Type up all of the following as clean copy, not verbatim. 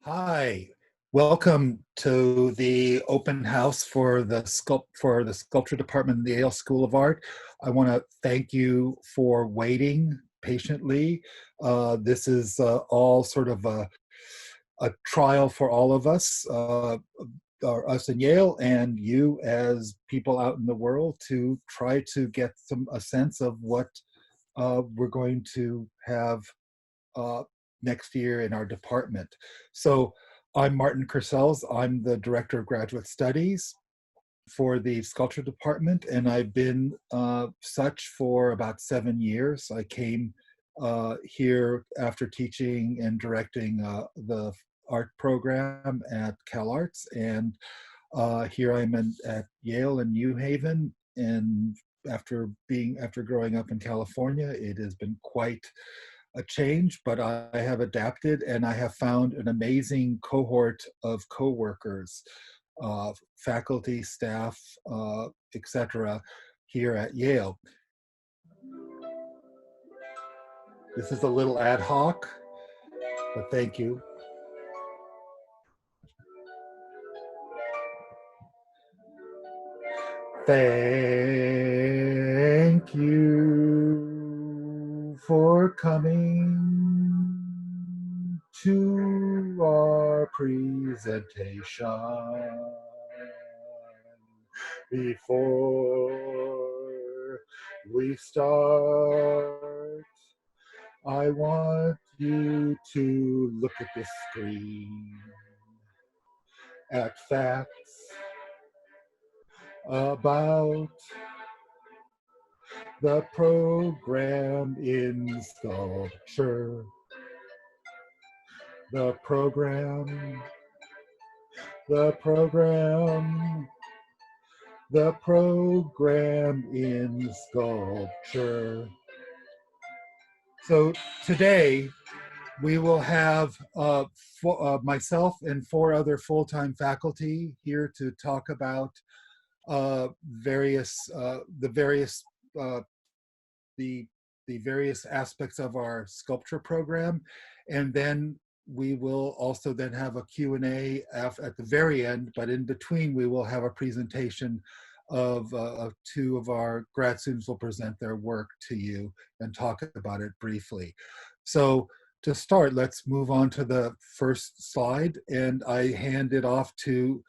Hi, welcome to the open house for the sculpture department in the Yale School of Art. I want to thank you for waiting patiently. This is all sort of a trial for all of us, us in Yale and you as people out in the world, to try to get a sense of what we're going to have next year in our department. So I'm Martin Kersels. I'm the Director of Graduate Studies for the Sculpture Department, and I've been such for about 7 years. I came here after teaching and directing the art program at CalArts, and here I'm at Yale in New Haven, and after growing up in California, it has been quite a change, but I have adapted, and I have found an amazing cohort of co-workers, faculty, staff, etc. here at Yale. This is a little ad hoc, but thank you. Thank you for coming to our presentation. Before we start, I want you to look at the screen at facts about the program in sculpture. The program in sculpture. So today we will have myself and 4 other full-time faculty here to talk about the various aspects of our sculpture program, and then we will also then have a Q&A at the very end, but in between we will have a presentation of 2 of our grad students will present their work to you and talk about it briefly. So to start, let's move on to the first slide, and I hand it off to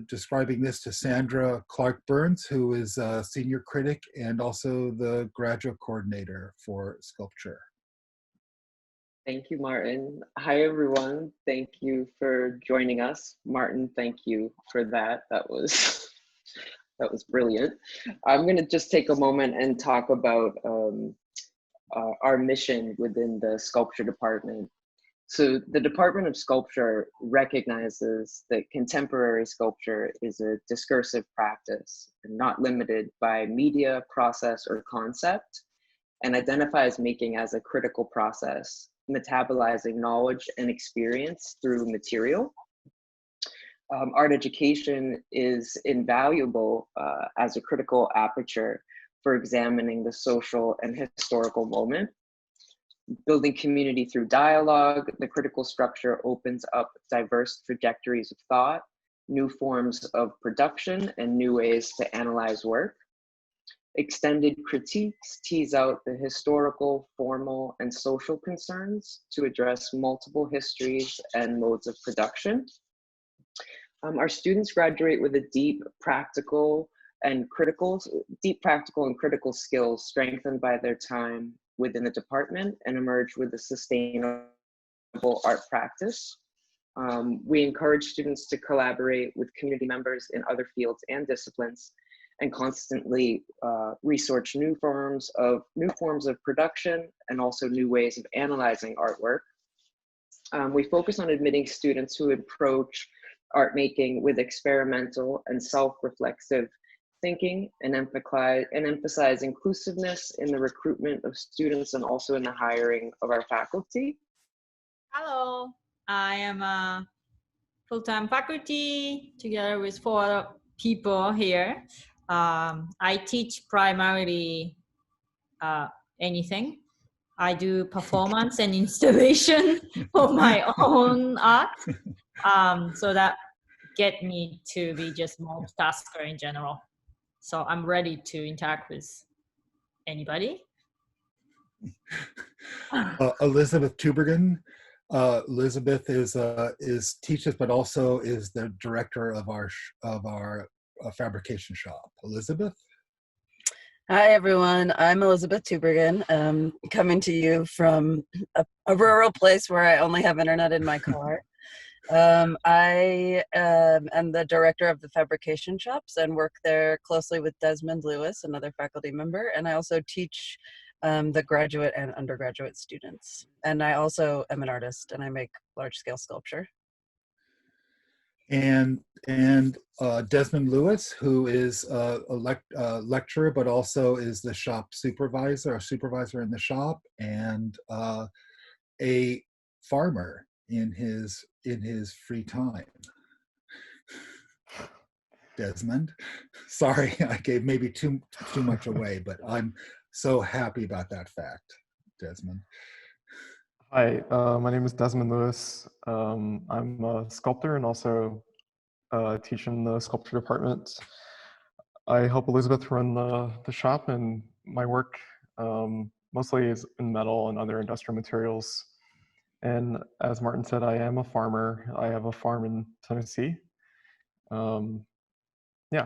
describing this to Sandra Burns, who is a senior critic and also the graduate coordinator for sculpture. Thank you, Martin. Hi, everyone. Thank you for joining us. Martin, thank you for that. That was brilliant. I'm going to just take a moment and talk about our mission within the sculpture department. So the Department of Sculpture recognizes that contemporary sculpture is a discursive practice and not limited by media, process, or concept, and identifies making as a critical process, metabolizing knowledge and experience through material. Art education is invaluable as a critical aperture for examining the social and historical moment. Building community through dialogue, the critical structure opens up diverse trajectories of thought, new forms of production, and new ways to analyze work. Extended critiques tease out the historical, formal, and social concerns to address multiple histories and modes of production. Our students graduate with a deep practical and critical skills strengthened by their time within the department and emerge with a sustainable art practice. We encourage students to collaborate with community members in other fields and disciplines, and constantly research new forms of production and also new ways of analyzing artwork. We focus on admitting students who approach art making with experimental and self-reflexive thinking, and emphasize inclusiveness in the recruitment of students and also in the hiring of our faculty. Hello, I am a full-time faculty together with 4 people here. I teach primarily anything. I do performance and installation for my own art. So that get me to be just multitasker in general. So I'm ready to interact with anybody. Elizabeth Tubergen. Elizabeth is teaches, but also is the director of our fabrication shop. Elizabeth. Hi, everyone. I'm Elizabeth Tubergen, coming to you from a rural place where I only have internet in my car. I am the director of the fabrication shops and work there closely with Desmond Lewis, another faculty member, and I also teach the graduate and undergraduate students. And I also am an artist, and I make large-scale sculpture. And Desmond Lewis, who is a lecturer, but also is the shop supervisor, a supervisor in the shop, and a farmer in his free time. Desmond, sorry, I gave maybe too much away, but I'm so happy about that fact, Desmond. Hi, my name is Desmond Lewis. I'm a sculptor and also teach in the sculpture department. I help Elizabeth run the shop, and my work mostly is in metal and other industrial materials. And as Martin said, I am a farmer. I have a farm in Tennessee. Yeah,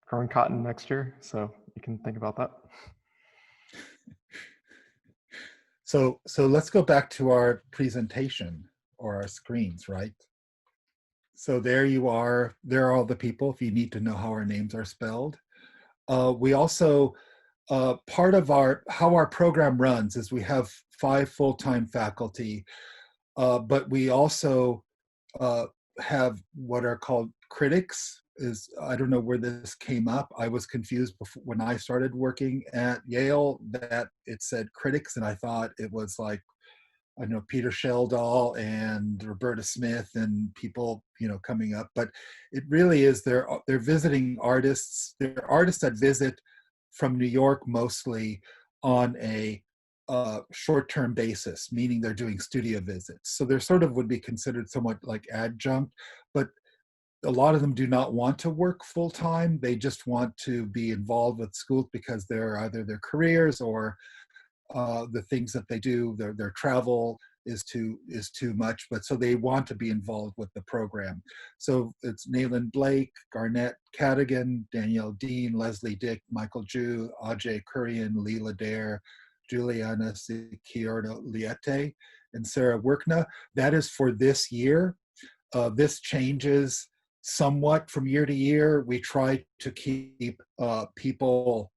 growing cotton next year, so you can think about that. So let's go back to our presentation or our screens, right? So there you are. There are all the people, if you need to know how our names are spelled. We also, part of how our program runs is we have 5 full-time faculty, but we also have what are called critics. I don't know where this came up. I was confused before, when I started working at Yale, that it said critics, and I thought it was like, I know, Peter Sheldall and Roberta Smith and people, coming up, but it really is, they're visiting artists. They're artists that visit from New York mostly on a short-term basis, meaning they're doing studio visits. So they're sort of would be considered somewhat like adjunct, but a lot of them do not want to work full-time. They just want to be involved with schools because they're either their careers or the things that they do, their travel is too much, but so they want to be involved with the program. So it's Nayland Blake, Garnett Cadigan, Danielle Dean, Leslie Dick, Michael Ju, Ajay Kurian, Leela Dare, Juliana Siquierdo Liete, and Sarah Workna. That is for this year. This changes somewhat from year to year. We try to keep people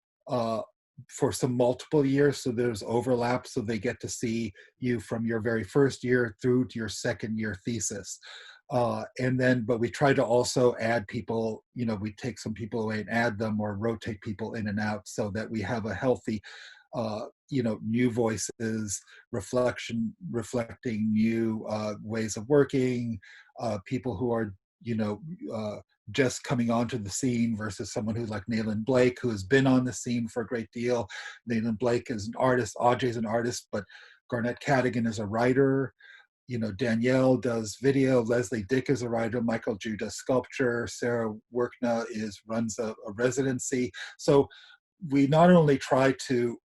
for some multiple years, so there's overlap, so they get to see you from your very first year through to your second year thesis. But we try to also add people, we take some people away and add them, or rotate people in and out, so that we have a healthy, new voices, reflecting new ways of working, people who are, just coming onto the scene versus someone who's like Nayland Blake, who has been on the scene for a great deal. Nayland Blake is an artist, Ajay's an artist, but Garnett Cadigan is a writer. Danielle does video, Leslie Dick is a writer, Michael Ju does sculpture, Sarah Workna runs a residency. So we not only try to,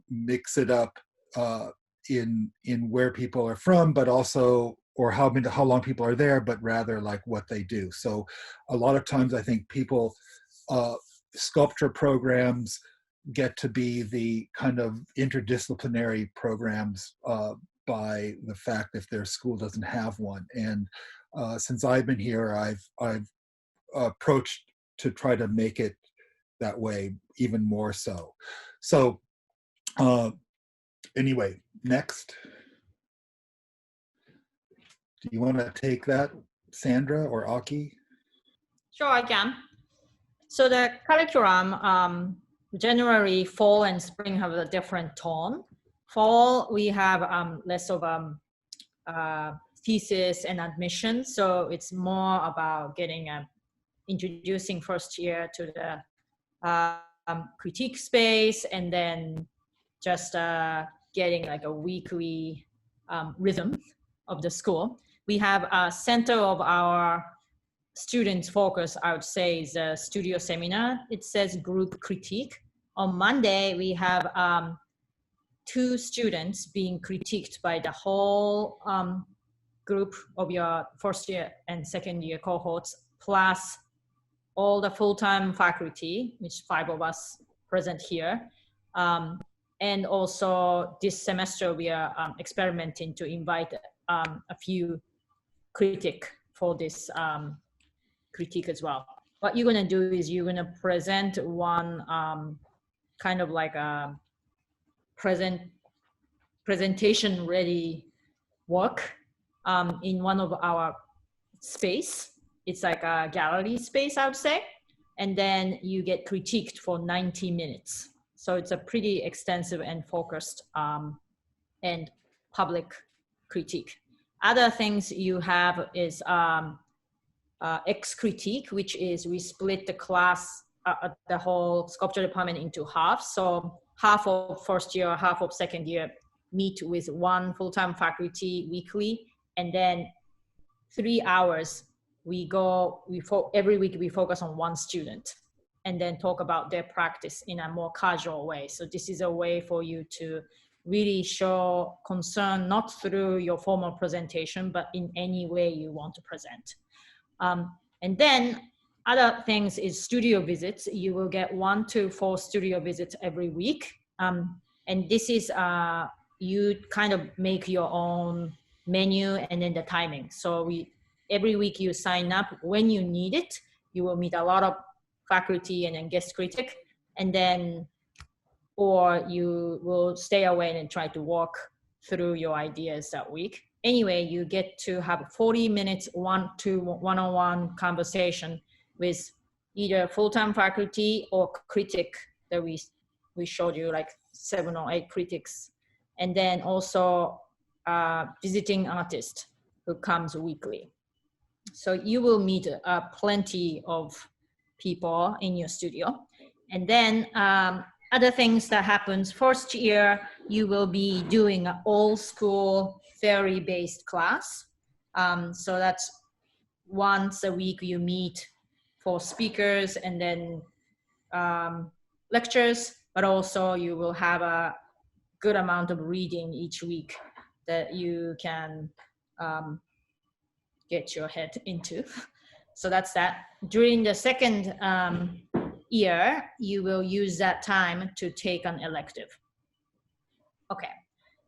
mix it up in where people are from, but also, or how long people are there, but rather like what they do. So a lot of times I think sculpture programs get to be the kind of interdisciplinary programs by the fact if their school doesn't have one. And since I've been here, I've approached to try to make it that way even more so. So anyway, next. Do you want to take that, Sandra or Aki? Sure, I can. So the curriculum, January, fall, and spring have a different tone. Fall, we have less of thesis and admission, so it's more about introducing first year to the critique space, and then just getting like a weekly rhythm of the school. We have a center of our students' focus, I would say, is a studio seminar. It says group critique. On Monday, we have 2 students being critiqued by the whole group of your first year and second year cohorts, plus all the full-time faculty, which 5 of us present here. And also this semester, we are experimenting to invite a few critics for this critique as well. What you're gonna do is you're gonna present one kind of like a presentation ready work in one of our space. It's like a gallery space, I would say. And then you get critiqued for 90 minutes. So it's a pretty extensive and focused and public critique. Other things you have is X critique, which is we split the class, the whole sculpture department into half. So half of first year, half of second year meet with one full-time faculty weekly, and then 3 hours every week we focus on one student and then talk about their practice in a more casual way. So this is a way for you to really show concern, not through your formal presentation, but in any way you want to present. And then other things is studio visits. You will get 1 to 4 studio visits every week. And this is, you kind of make your own menu and then the timing. So every week you sign up when you need it. You will meet a lot of faculty and then guest critic, and then, or you will stay away and try to walk through your ideas that week. Anyway, you get to have 40 minutes one-on-one conversation with either full-time faculty or critic that we showed you, like 7 or 8 critics, and then also visiting artist who comes weekly. So you will meet plenty of people in your studio. And then other things that happens, first year, you will be doing an all school theory-based class. So that's once a week you meet for speakers and then lectures, but also you will have a good amount of reading each week that you can get your head into. So that's that. During the second year, you will use that time to take an elective. Okay,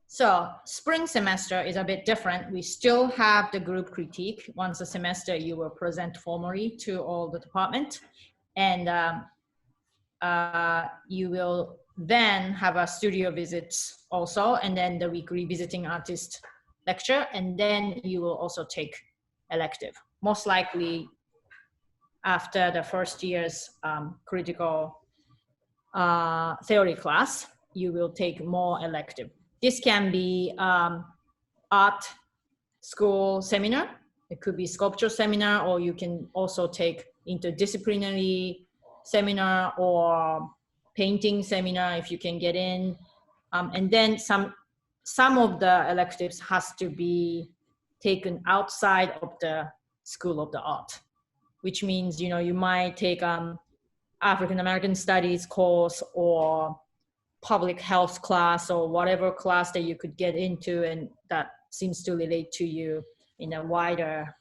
so spring semester is a bit different. We still have the group critique. Once a semester, you will present formally to all the department, and you will then have a studio visits also, and then the weekly visiting artist lecture, and then you will also take elective. Most likely after the first year's critical theory class, you will take more elective. This can be art school seminar. It could be sculpture seminar, or you can also take interdisciplinary seminar or painting seminar if you can get in. And then some of the electives has to be taken outside of the School of the Art, which means, you know, you might take African American Studies course or public health class or whatever class that you could get into and that seems to relate to you in a wider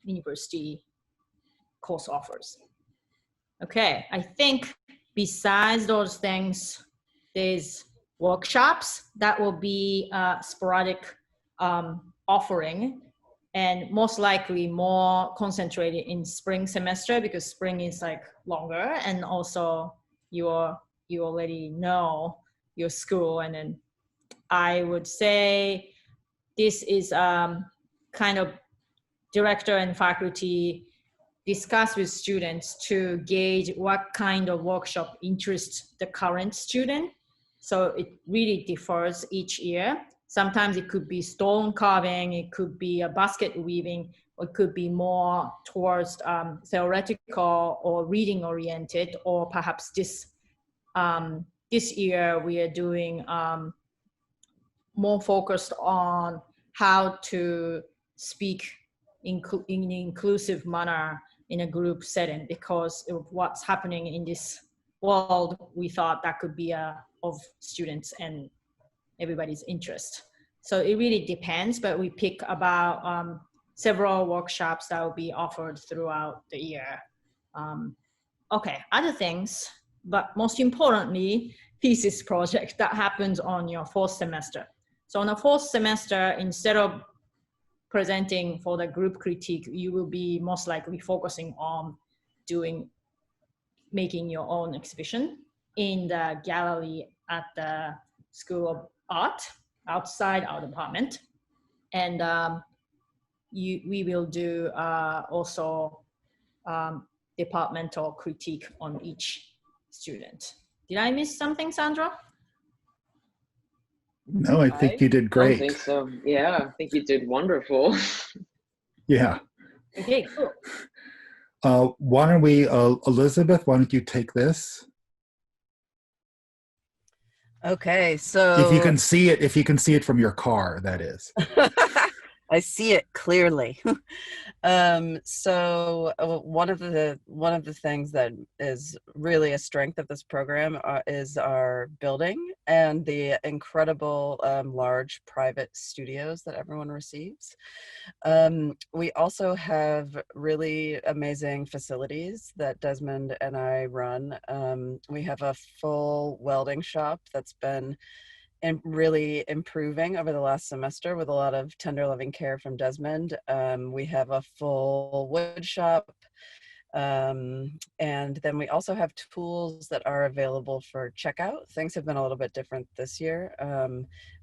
university course offers. Okay, I think besides those things, there's workshops that will be sporadic offering, and most likely more concentrated in spring semester because spring is like longer, and also you already know your school. And then I would say this is kind of director and faculty discuss with students to gauge what kind of workshop interests the current student. So it really differs each year. Sometimes it could be stone carving, it could be a basket weaving, or it could be more towards theoretical or reading oriented, or perhaps this this year we are doing more focused on how to speak in an inclusive manner in a group setting, because of what's happening in this world. We thought that could be of students and everybody's interest. So it really depends, but we pick about several workshops that will be offered throughout the year. Okay, other things, but most importantly, thesis project that happens on your fourth semester. So on the fourth semester, instead of presenting for the group critique, you will be most likely focusing on making your own exhibition in the gallery at the School of Art outside our department. And we will do also departmental critique on each student. Did I miss something, Sandra? No, I think you did I don't great. think so. Yeah, I think you did wonderful. Yeah. Okay, cool. Why don't we, Elizabeth, why don't you take this? Okay, so If you can see it from your car, that is. I see it clearly. So one of the things that is really a strength of this program is our building and the incredible large private studios that everyone receives. We also have really amazing facilities that Desmond and I run. We have a full welding shop that's been really improving over the last semester with a lot of tender loving care from Desmond. We have a full wood shop. And then we also have tools that are available for checkout. Things have been a little bit different this year.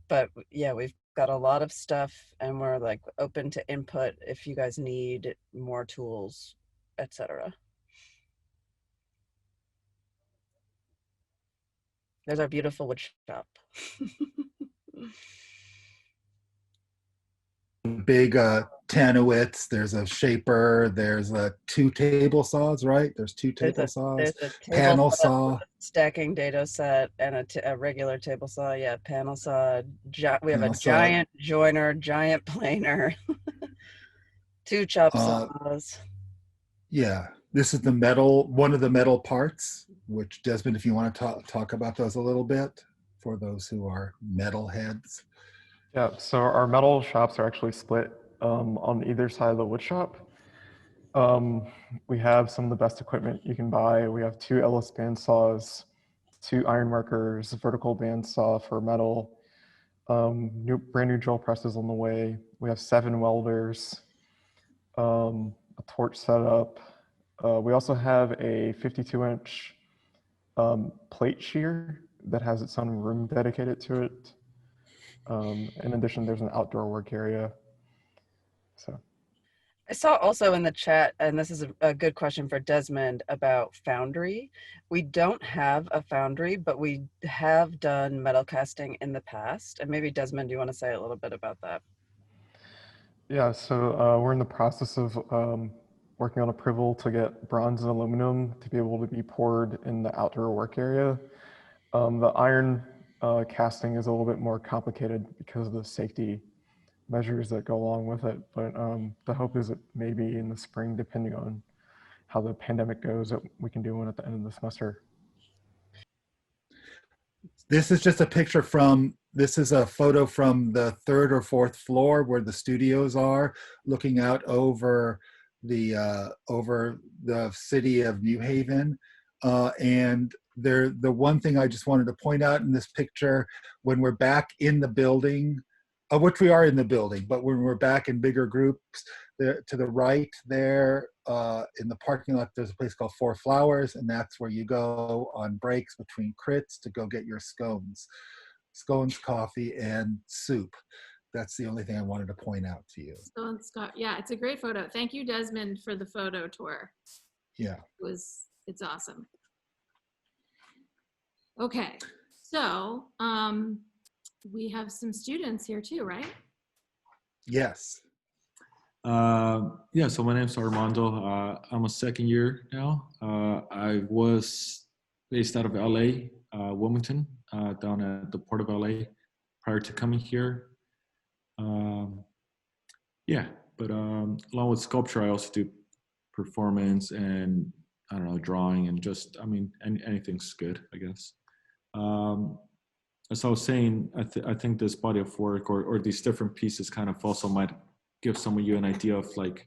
But yeah, we've got a lot of stuff and we're like open to input if you guys need more tools, etc. There's our beautiful wood shop. Big Tanowitz, there's a shaper, there's 2 table saws, right? There's 2 table saws, There's a panel saw. stacking dado set and a regular table saw. Yeah, panel saw. We have a Panel saw. giant joiner, giant planer, 2 chop saws. Yeah, this is the metal, one of the metal parts, which Desmond, if you want to talk about those a little bit for those who are metal heads. Yeah, so our metal shops are actually split on either side of the wood shop. We have some of the best equipment you can buy. We have 2 Ellis band saws, 2 iron markers, a vertical band saw for metal, brand new drill presses on the way. We have 7 welders, a torch setup. We also have a 52-inch plate shear that has its own room dedicated to it. In addition, there's an outdoor work area. So I saw also in the chat, and this is a good question for Desmond about foundry. We don't have a foundry, but we have done metal casting in the past. And maybe Desmond, do you want to say a little bit about that? yeah, so we're in the process of working on approval to get bronze and aluminum to be able to be poured in the outdoor work area. The iron casting is a little bit more complicated because of the safety measures that go along with it. But the hope is that maybe in the spring, depending on how the pandemic goes, that we can do one at the end of the semester. This is just a picture this is a photo from the 3rd or 4th floor where the studios are, looking out over the city of New Haven. And the one thing I just wanted to point out in this picture, when we're back in the building, of which we are in the building, but when we're back in bigger groups, to the right there in the parking lot, there's a place called 4 Flowers, and that's where you go on breaks between crits to go get your scones, coffee, and soup. That's the only thing I wanted to point out to you. Yeah, it's a great photo. Thank you, Desmond, for the photo tour. Yeah. It's awesome. Okay, so we have some students here too, right? Yes. Yeah, so my name's Armando. I'm a 2nd year now. I was based out of LA, Wilmington, down at the Port of LA prior to coming here. Yeah, but along with sculpture, I also do performance and I don't know, drawing and just, I mean, anything's good, I guess. As I was saying, I think this body of work or these different pieces kind of also might give some of you an idea of like,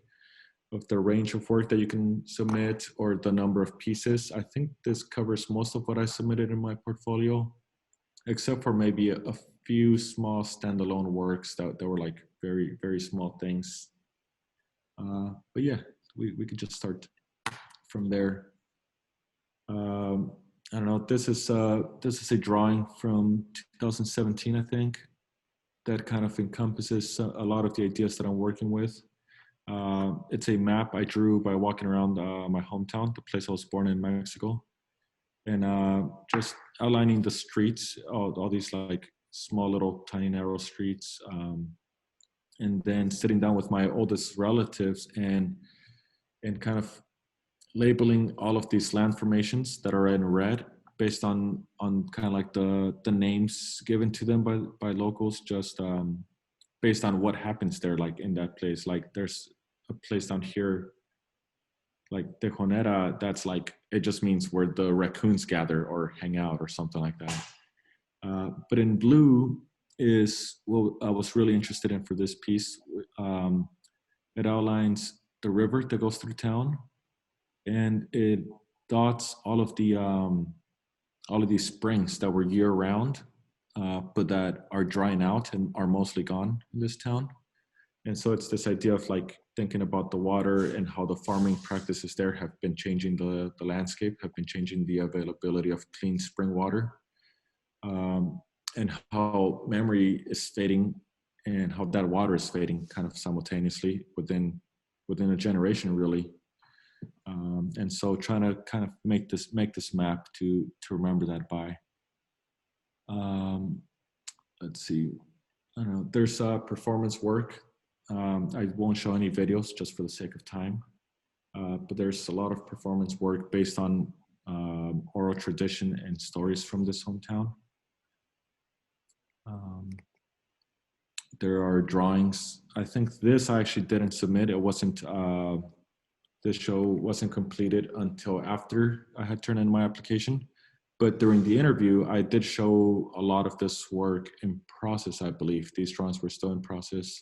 of the range of work that you can submit or the number of pieces. I think this covers most of what I submitted in my portfolio, except for maybe a few small standalone works that were like very, very small things. But yeah, we could just start from there. I don't know, this is a drawing from 2017, I think, that kind of encompasses a lot of the ideas that I'm working with. It's a map I drew by walking around my hometown, the place I was born in, Mexico, and just outlining the streets, all these like small little tiny narrow streets, and then sitting down with my oldest relatives and kind of labeling all of these land formations that are in red based on kind of like the names given to them by locals, just based on what happens there, like in that place. Like there's a place down here, like Tejonera, that's like, it just means where the raccoons gather or hang out or something like that. But in blue is what I was really interested in for this piece. It outlines the river that goes through town, and it dots all of these springs that were year round, but that are drying out and are mostly gone in this town. And so it's this idea of like thinking about the water and how the farming practices there have been changing the landscape, have been changing the availability of clean spring water, and how memory is fading and how that water is fading kind of simultaneously within a generation, really. And so trying to kind of make this map to remember that by. Let's see, I don't know, there's performance work. I won't show any videos just for the sake of time, but there's a lot of performance work based on oral tradition and stories from this hometown. There are drawings. I think this I actually didn't submit. It wasn't, this show wasn't completed until after I had turned in my application. But during the interview, I did show a lot of this work in process, I believe. These drawings were still in process.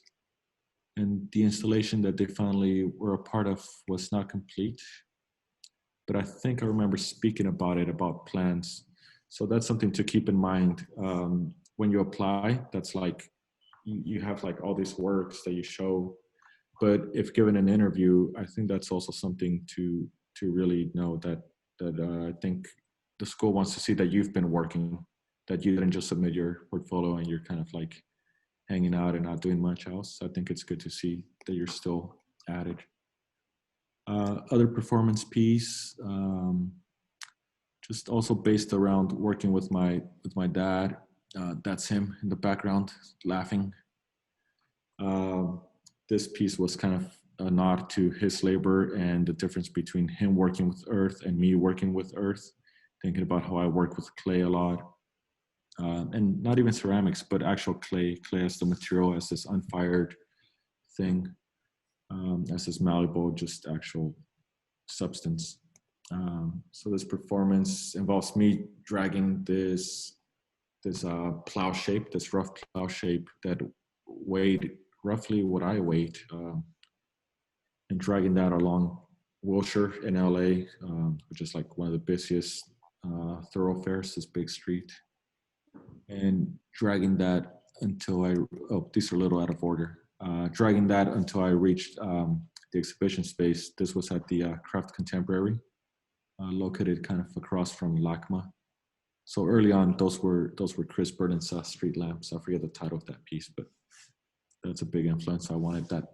And the installation that they finally were a part of was not complete. But I think I remember speaking about it, about plans. So that's something to keep in mind when you apply. That's like, you have like all these works that you show, but if given an interview, I think that's also something to really know that I think the school wants to see that you've been working, that you didn't just submit your portfolio and you're kind of like hanging out and not doing much else. I think it's good to see that you're still at it. Other performance piece, just also based around working with my dad. That's him in the background laughing. This piece was kind of a nod to his labor and the difference between him working with earth and me working with earth, thinking about how I work with clay a lot. And not even ceramics, but actual clay as the material, as this unfired thing, as this malleable, just actual substance. So this performance involves me dragging this plow shape, this rough plow shape that weighed roughly what I weighed, and dragging that along Wilshire in LA, which is like one of the busiest thoroughfares, this big street, and dragging that until these are a little out of order, dragging that until I reached the exhibition space. This was at the Craft Contemporary, located kind of across from LACMA. So early on, those were Chris Burden's street lamps. I forget the title of that piece, but that's a big influence. I wanted that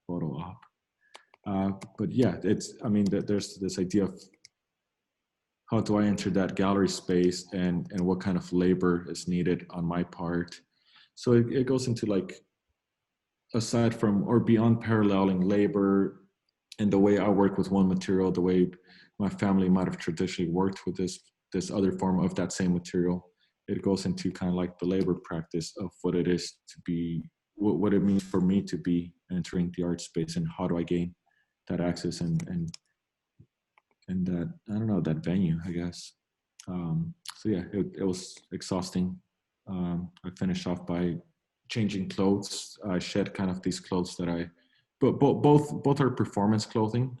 photo up. But yeah, there's this idea of how do I enter that gallery space and what kind of labor is needed on my part. So it goes into like, aside from or beyond paralleling labor and the way I work with one material, the way my family might have traditionally worked with this this other form of that same material, it goes into kind of like the labor practice of what it is to be, what it means for me to be entering the art space, and how do I gain that access and that, I don't know, that venue, I guess. So yeah, it was exhausting. I finished off by changing clothes. I shed kind of these clothes that both are performance clothing,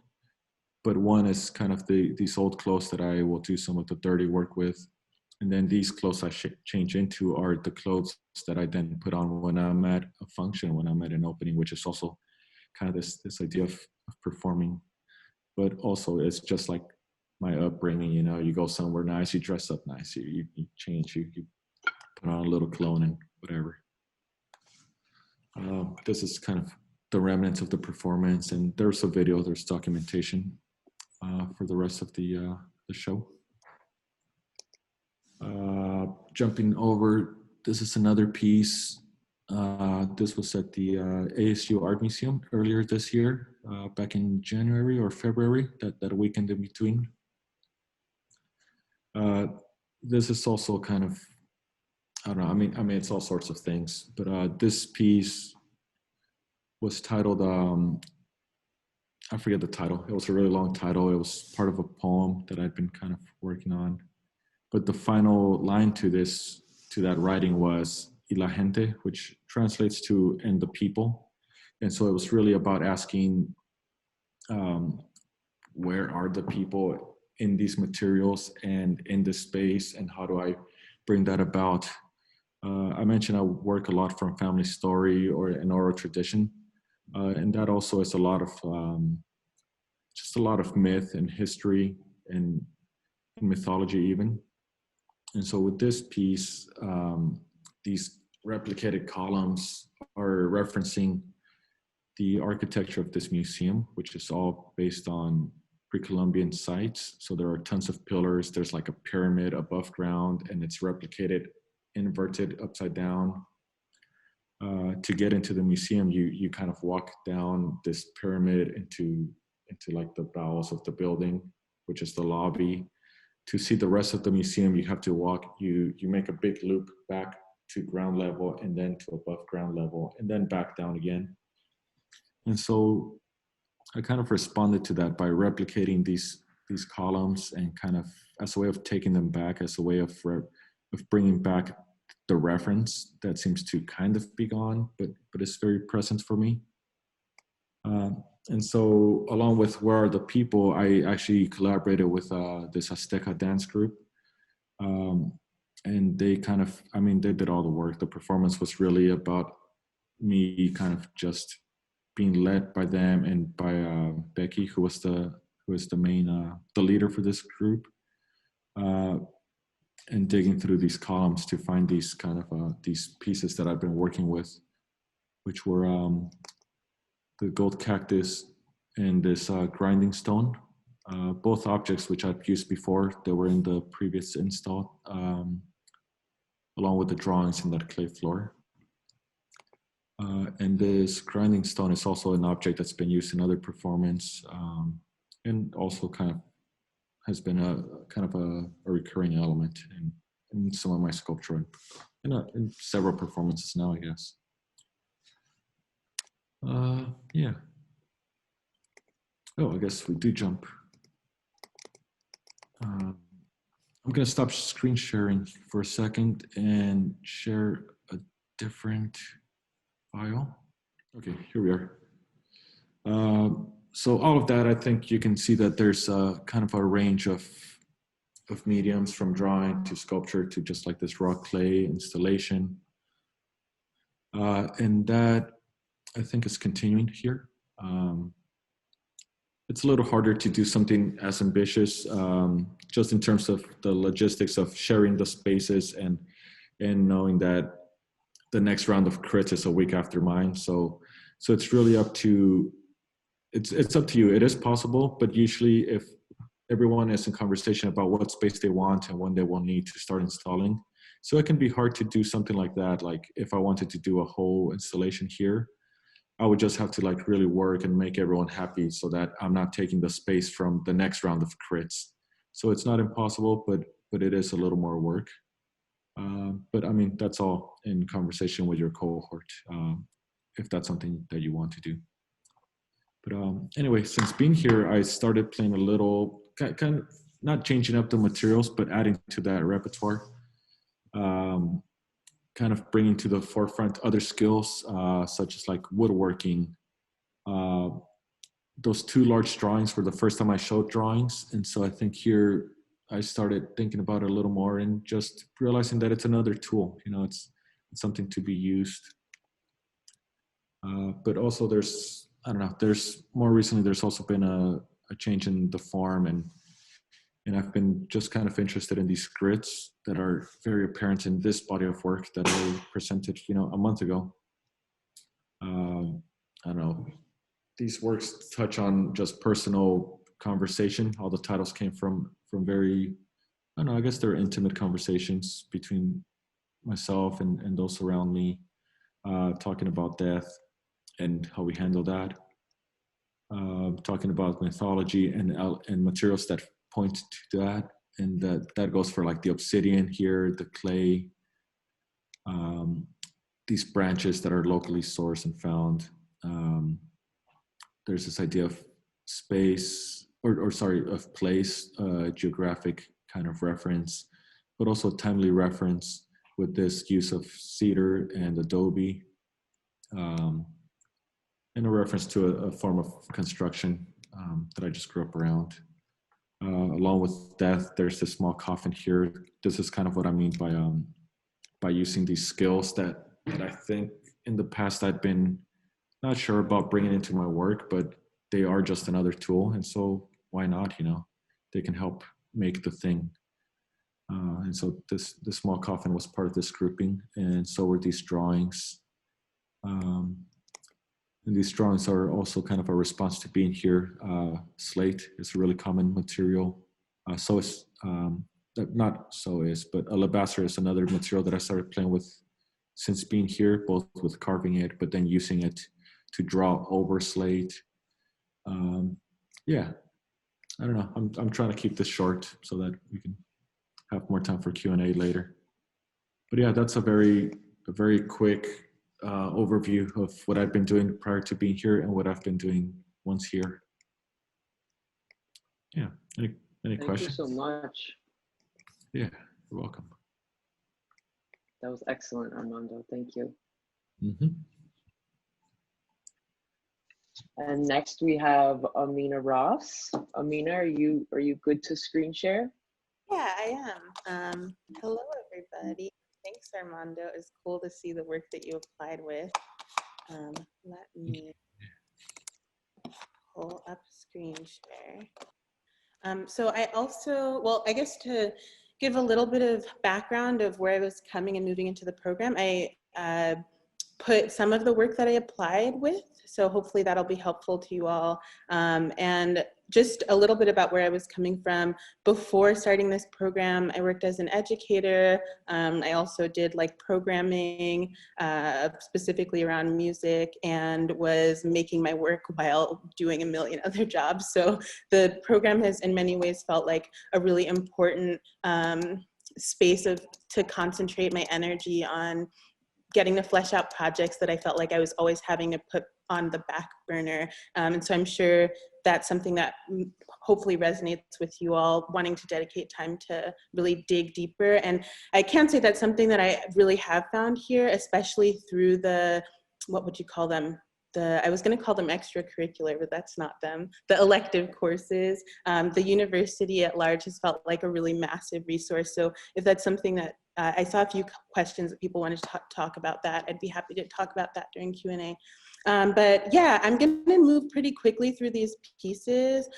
but one is kind of these old clothes that I will do some of the dirty work with. And then these clothes I change into are the clothes that I then put on when I'm at a function, when I'm at an opening, which is also kind of this idea of performing. But also it's just like my upbringing, you know, you go somewhere nice, you dress up nice, you change, you put on a little cologne and whatever. This is kind of the remnants of the performance, and there's a video, there's documentation for the rest of the show. Jumping over, this is another piece. This was at the ASU Art Museum earlier this year, back in January or February, that weekend in between. This is also kind of, I don't know, I mean, it's all sorts of things, but this piece was titled, I forget the title. It was a really long title. It was part of a poem that I'd been kind of working on. But the final line to that writing was "Y la gente," which translates to "and the people." And so it was really about asking, where are the people in these materials and in this space, and how do I bring that about? I mentioned I work a lot from family story or an oral tradition, and that also is a lot of just a lot of myth and history and mythology even. And so with this piece, these replicated columns are referencing the architecture of this museum, which is all based on pre-Columbian sites. So there are tons of pillars. There's like a pyramid above ground, and it's replicated, inverted upside down. To get into the museum, you kind of walk down this pyramid into like the bowels of the building, which is the lobby. To see the rest of the museum, you have to walk, you make a big loop back to ground level, and then to above ground level, and then back down again. And so I kind of responded to that by replicating these columns, and kind of as a way of taking them back, as a way of bringing back the reference that seems to kind of be gone, but it's very present for me. And so along with Where Are the People, I actually collaborated with this Azteca dance group. And they kind of, I mean, they did all the work. The performance was really about me kind of just being led by them and by Becky, who was the main, the leader for this group. And digging through these columns to find these kind of, these pieces that I've been working with, which were the gold cactus and this grinding stone, both objects which I've used before. They were in the previous install, along with the drawings in that clay floor. And this grinding stone is also an object that's been used in other performance, and also kind of has been a kind of a recurring element in some of my sculpture, in several performances now, I guess. Yeah. Oh, I guess we do jump. I'm gonna stop screen sharing for a second and share a different file. Okay, here we are. So all of that, I think you can see that there's kind of a range of mediums, from drawing to sculpture to just like this raw clay installation. And that, I think, is continuing here. It's a little harder to do something as ambitious, just in terms of the logistics of sharing the spaces and knowing that the next round of crits is a week after mine. So it's really up to, it's up to you. It is possible, but usually if everyone is in conversation about what space they want and when they will need to start installing. So it can be hard to do something like that. Like if I wanted to do a whole installation here, I would just have to like really work and make everyone happy so that I'm not taking the space from the next round of crits. So it's not impossible, but but it is a little more work. But I mean, that's all in conversation with your cohort, if that's something that you want to do. But anyway, since being here, I started playing a little, kind of not changing up the materials, but adding to that repertoire. Kind of bringing to the forefront other skills, such as like woodworking. Those two large drawings were the first time I showed drawings. And so I think here I started thinking about it a little more and just realizing that it's another tool, you know, it's something to be used. But also there's, I don't know, there's more recently, there's also been a change in the form, and I've been just kind of interested in these grids that are very apparent in this body of work that I presented, you know, a month ago. I don't know, these works touch on just personal conversation. All the titles came from very, I don't know, I guess they're intimate conversations between myself and those around me, talking about death and how we handle that. Talking about mythology and materials that point to that, and that goes for like the obsidian here, the clay, these branches that are locally sourced and found. There's this idea of space, or sorry, of place, geographic kind of reference, but also timely reference with this use of cedar and adobe, and a reference to a form of construction that I just grew up around. Along with death, there's this small coffin here. This is kind of what I mean by using these skills that I think in the past I've been not sure about bringing into my work, but they are just another tool. And so why not, you know, they can help make the thing. And so this small coffin was part of this grouping, and so were these drawings. And these drawings are also kind of a response to being here. Slate is a really common material. So is, not so is, but alabaster is another material that I started playing with since being here, both with carving it, but then using it to draw over slate. Yeah, I don't know. I'm trying to keep this short so that we can have more time for Q&A later. But yeah, that's a very quick overview of what I've been doing prior to being here and what I've been doing once here. Yeah, any questions? Thank you so much. Yeah, you're welcome. That was excellent, Armando. Thank you. Mm-hmm. And next we have Amina Ross. Amina, are you good to screen share? Yeah, I am. Hello, everybody. Thanks, Armando. It's cool to see the work that you applied with. Let me pull up screen share. So I also, well, I guess to give a little bit of background of where I was coming and moving into the program, I put some of the work that I applied with, so hopefully that'll be helpful to you all. And just a little bit about where I was coming from. Before starting this program, I worked as an educator. I also did like programming, specifically around music, and was making my work while doing a million other jobs. So the program has in many ways felt like a really important space to concentrate my energy on getting to flesh out projects that I felt like I was always having to put on the back burner. And so I'm sure that's something that hopefully resonates with you all, wanting to dedicate time to really dig deeper. And I can say that's something that I really have found here, especially through the, what would you call them? I was going to call them extracurricular, but that's not them. The elective courses. The university at large has felt like a really massive resource. So if that's something that I saw a few questions that people wanted to talk about that, I'd be happy to talk about that during Q&A. But yeah, I'm going to move pretty quickly through these pieces.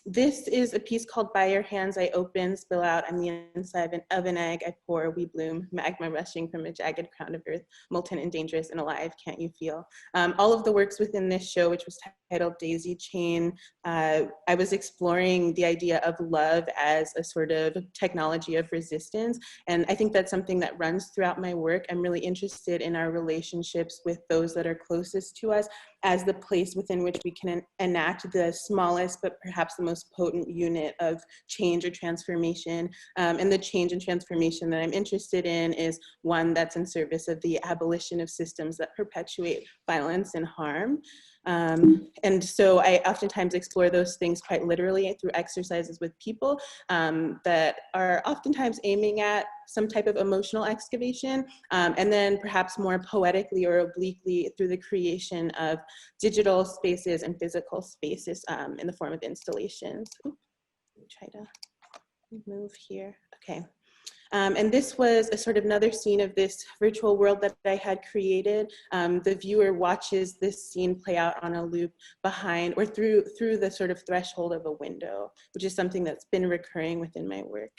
This is a piece called By Your Hands I Open, Spill Out, I'm the inside of an egg, I pour, we bloom, magma rushing from a jagged crown of earth, molten and dangerous and alive, can't you feel? All of the works within this show, which was titled Daisy Chain, I was exploring the idea of love as a sort of technology of resistance. And I think that's something that runs throughout my work. I'm really interested in our relationships with those that are closest to us, as the place within which we can enact the smallest but perhaps the most potent unit of change or transformation. And the change and transformation that I'm interested in is one that's in service of the abolition of systems that perpetuate violence and harm. And so I oftentimes explore those things quite literally through exercises with people that are oftentimes aiming at some type of emotional excavation, and then perhaps more poetically or obliquely through the creation of digital spaces and physical spaces in the form of installations. Ooh, let me try to move here. Okay. And this was a sort of another scene of this virtual world that I had created. The viewer watches this scene play out on a loop behind or through the sort of threshold of a window, which is something that's been recurring within my work.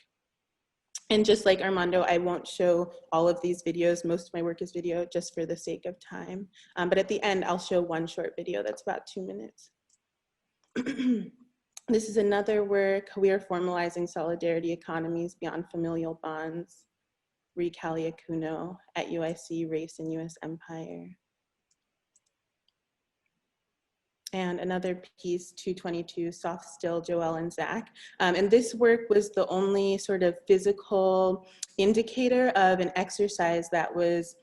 And just like Armando, I won't show all of these videos. Most of my work is video just for the sake of time. But at the end, I'll show one short video that's about 2 minutes. This is another work, We Are Formalizing Solidarity Economies Beyond Familial Bonds, Recali Akuno at UIC, Race and US Empire. And another piece, 222, Soft Still, Joelle and Zach. And this work was the only sort of physical indicator of an exercise that was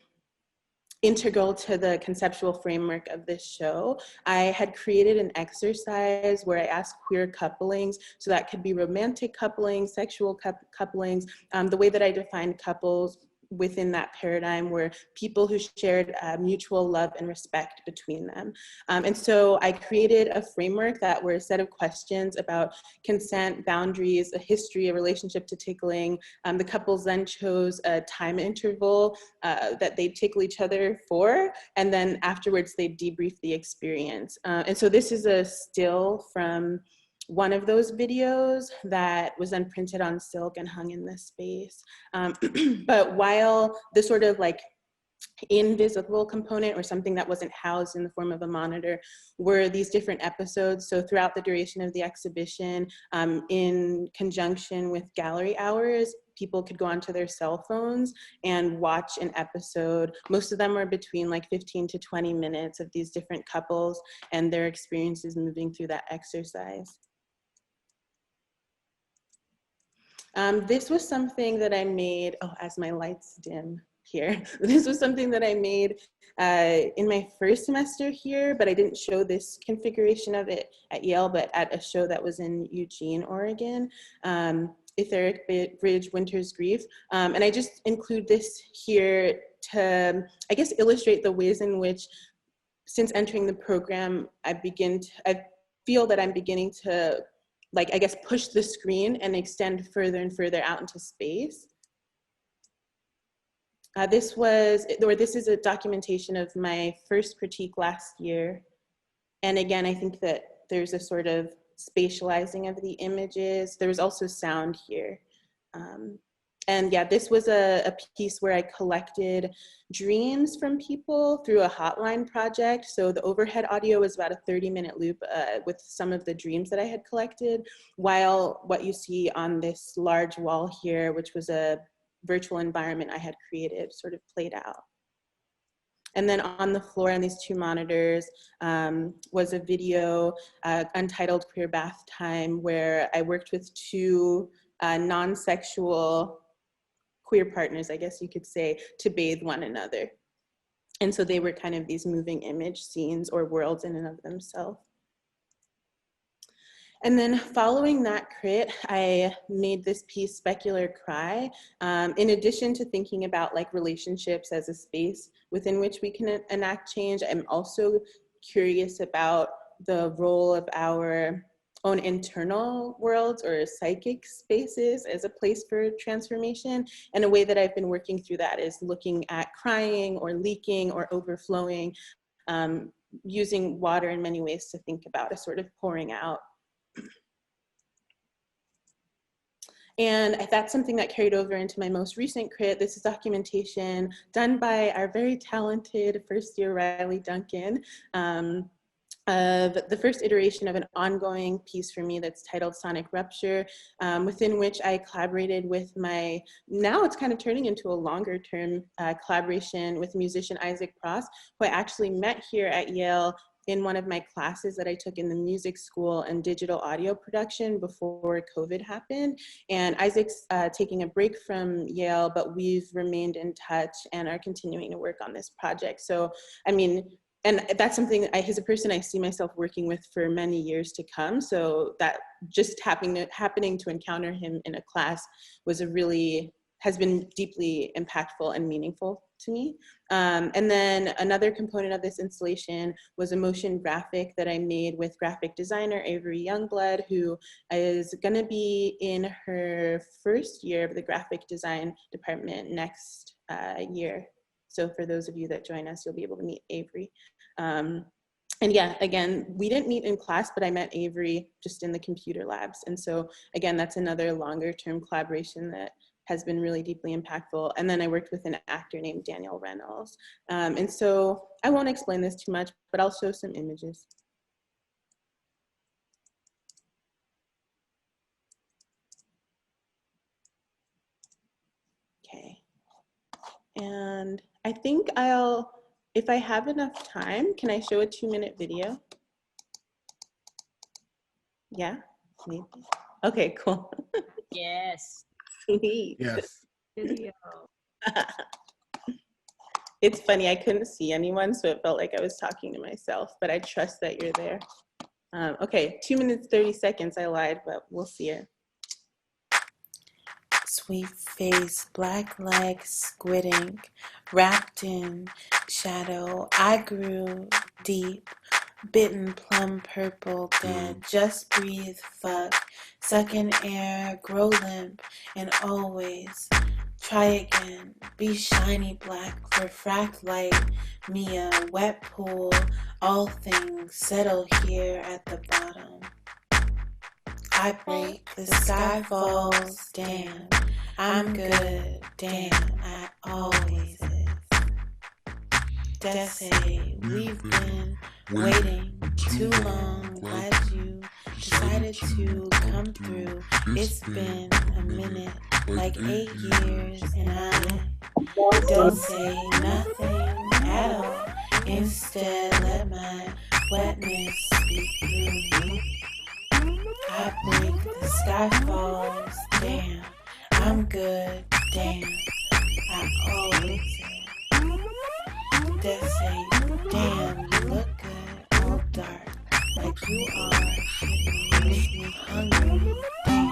integral to the conceptual framework of this show. I had created an exercise where I asked queer couplings, so that could be romantic couplings, sexual couplings. The way that I defined couples within that paradigm were people who shared mutual love and respect between them. And so I created a framework that were a set of questions about consent, boundaries, a history, a relationship to tickling. The couples then chose a time interval that they'd tickle each other for, and then afterwards they'd debrief the experience. And so this is a still from one of those videos that was then printed on silk and hung in this space. But while the sort of like invisible component or something that wasn't housed in the form of a monitor were these different episodes. So throughout the duration of the exhibition, in conjunction with gallery hours, people could go onto their cell phones and watch an episode. Most of them were between like 15 to 20 minutes of these different couples and their experiences moving through that exercise. This was something that I made, oh, as my lights dim here. This was something that I made in my first semester here, but I didn't show this configuration of it at Yale, but at a show that was in Eugene, Oregon, Etheric Bridge, Winter's Grief. And I just include this here to, I guess, illustrate the ways in which, since entering the program, I feel that I'm beginning to, like, I guess, push the screen and extend further and further out into space. This is a documentation of my first critique last year. And again, I think that there's a sort of spatializing of the images. There was also sound here. And yeah, this was a piece where I collected dreams from people through a hotline project. So the overhead audio was about a 30-minute loop with some of the dreams that I had collected, while what you see on this large wall here, which was a virtual environment I had created, sort of played out. And then on the floor on these two monitors was a video, Untitled Queer Bath Time, where I worked with two non-sexual queer partners, I guess you could say, to bathe one another. And so they were kind of these moving image scenes or worlds in and of themselves. And then following that crit, I made this piece, Specular Cry. In addition to thinking about like relationships as a space within which we can enact change, I'm also curious about the role of our own internal worlds or psychic spaces as a place for transformation. And a way that I've been working through that is looking at crying or leaking or overflowing, using water in many ways to think about a sort of pouring out. And that's something that carried over into my most recent crit. This is documentation done by our very talented first year Riley Duncan, of the first iteration of an ongoing piece for me that's titled Sonic Rupture, within which I collaborated with now it's kind of turning into a longer term collaboration with musician Isaac Pross, who I actually met here at Yale in one of my classes that I took in the music school and digital audio production before COVID happened. And Isaac's taking a break from Yale, but we've remained in touch and are continuing to work on this project. So, I mean, and that's something, he's a person I see myself working with for many years to come. So that just happening to encounter him in a class was has been deeply impactful and meaningful to me. And then another component of this installation was a motion graphic that I made with graphic designer Hyeree Youngblood, who is gonna be in her first year of the graphic design department next year. So for those of you that join us, you'll be able to meet Hyeree. And yeah, again, we didn't meet in class, but I met Hyeree just in the computer labs. And so again, that's another longer term collaboration that has been really deeply impactful. And then I worked with an actor named Daniel Reynolds. And so I won't explain this too much, but I'll show some images. Okay. And I think if I have enough time, can I show a 2-minute video? Yeah, maybe. Okay, cool. Yes. Sweet. Yes. Video. It's funny, I couldn't see anyone, so it felt like I was talking to myself, but I trust that you're there. Okay, 2 minutes, 30 seconds, I lied, but we'll see it. Sweet face, black legs, squid ink, wrapped in shadow. I grew deep, bitten plum purple, dead. Just breathe, fuck, suck in air, grow limp, and always try again. Be shiny black, refract light, me a wet pool. All things settle here at the bottom. I break, the sky falls, damn, I'm good, damn, I always is. Just say, we've been waiting too long, glad you decided to come through. It's been a minute, like 8 years, and I don't say nothing at all. Instead, let my wetness speak through me. I break, the sky falls, damn, I'm good, damn, I always say. Just say, damn, you look good, all dark, like you are, shit makes me hungry, damn,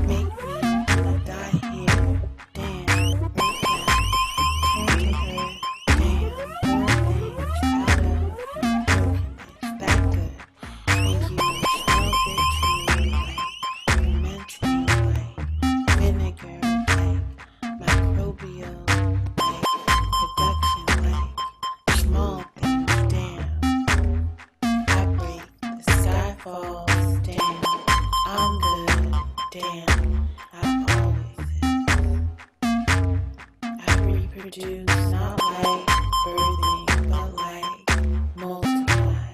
make me wanna die here, damn, break down, turn to her, damn, pour things out of my brokenness, that good, make you smell good too, like you meant to, like vinegar, like microbial, like production, like small things, damn. I break, the sky falls, damn, I'm good, damn, I always is. I reproduce, not like birthing, but like multiply.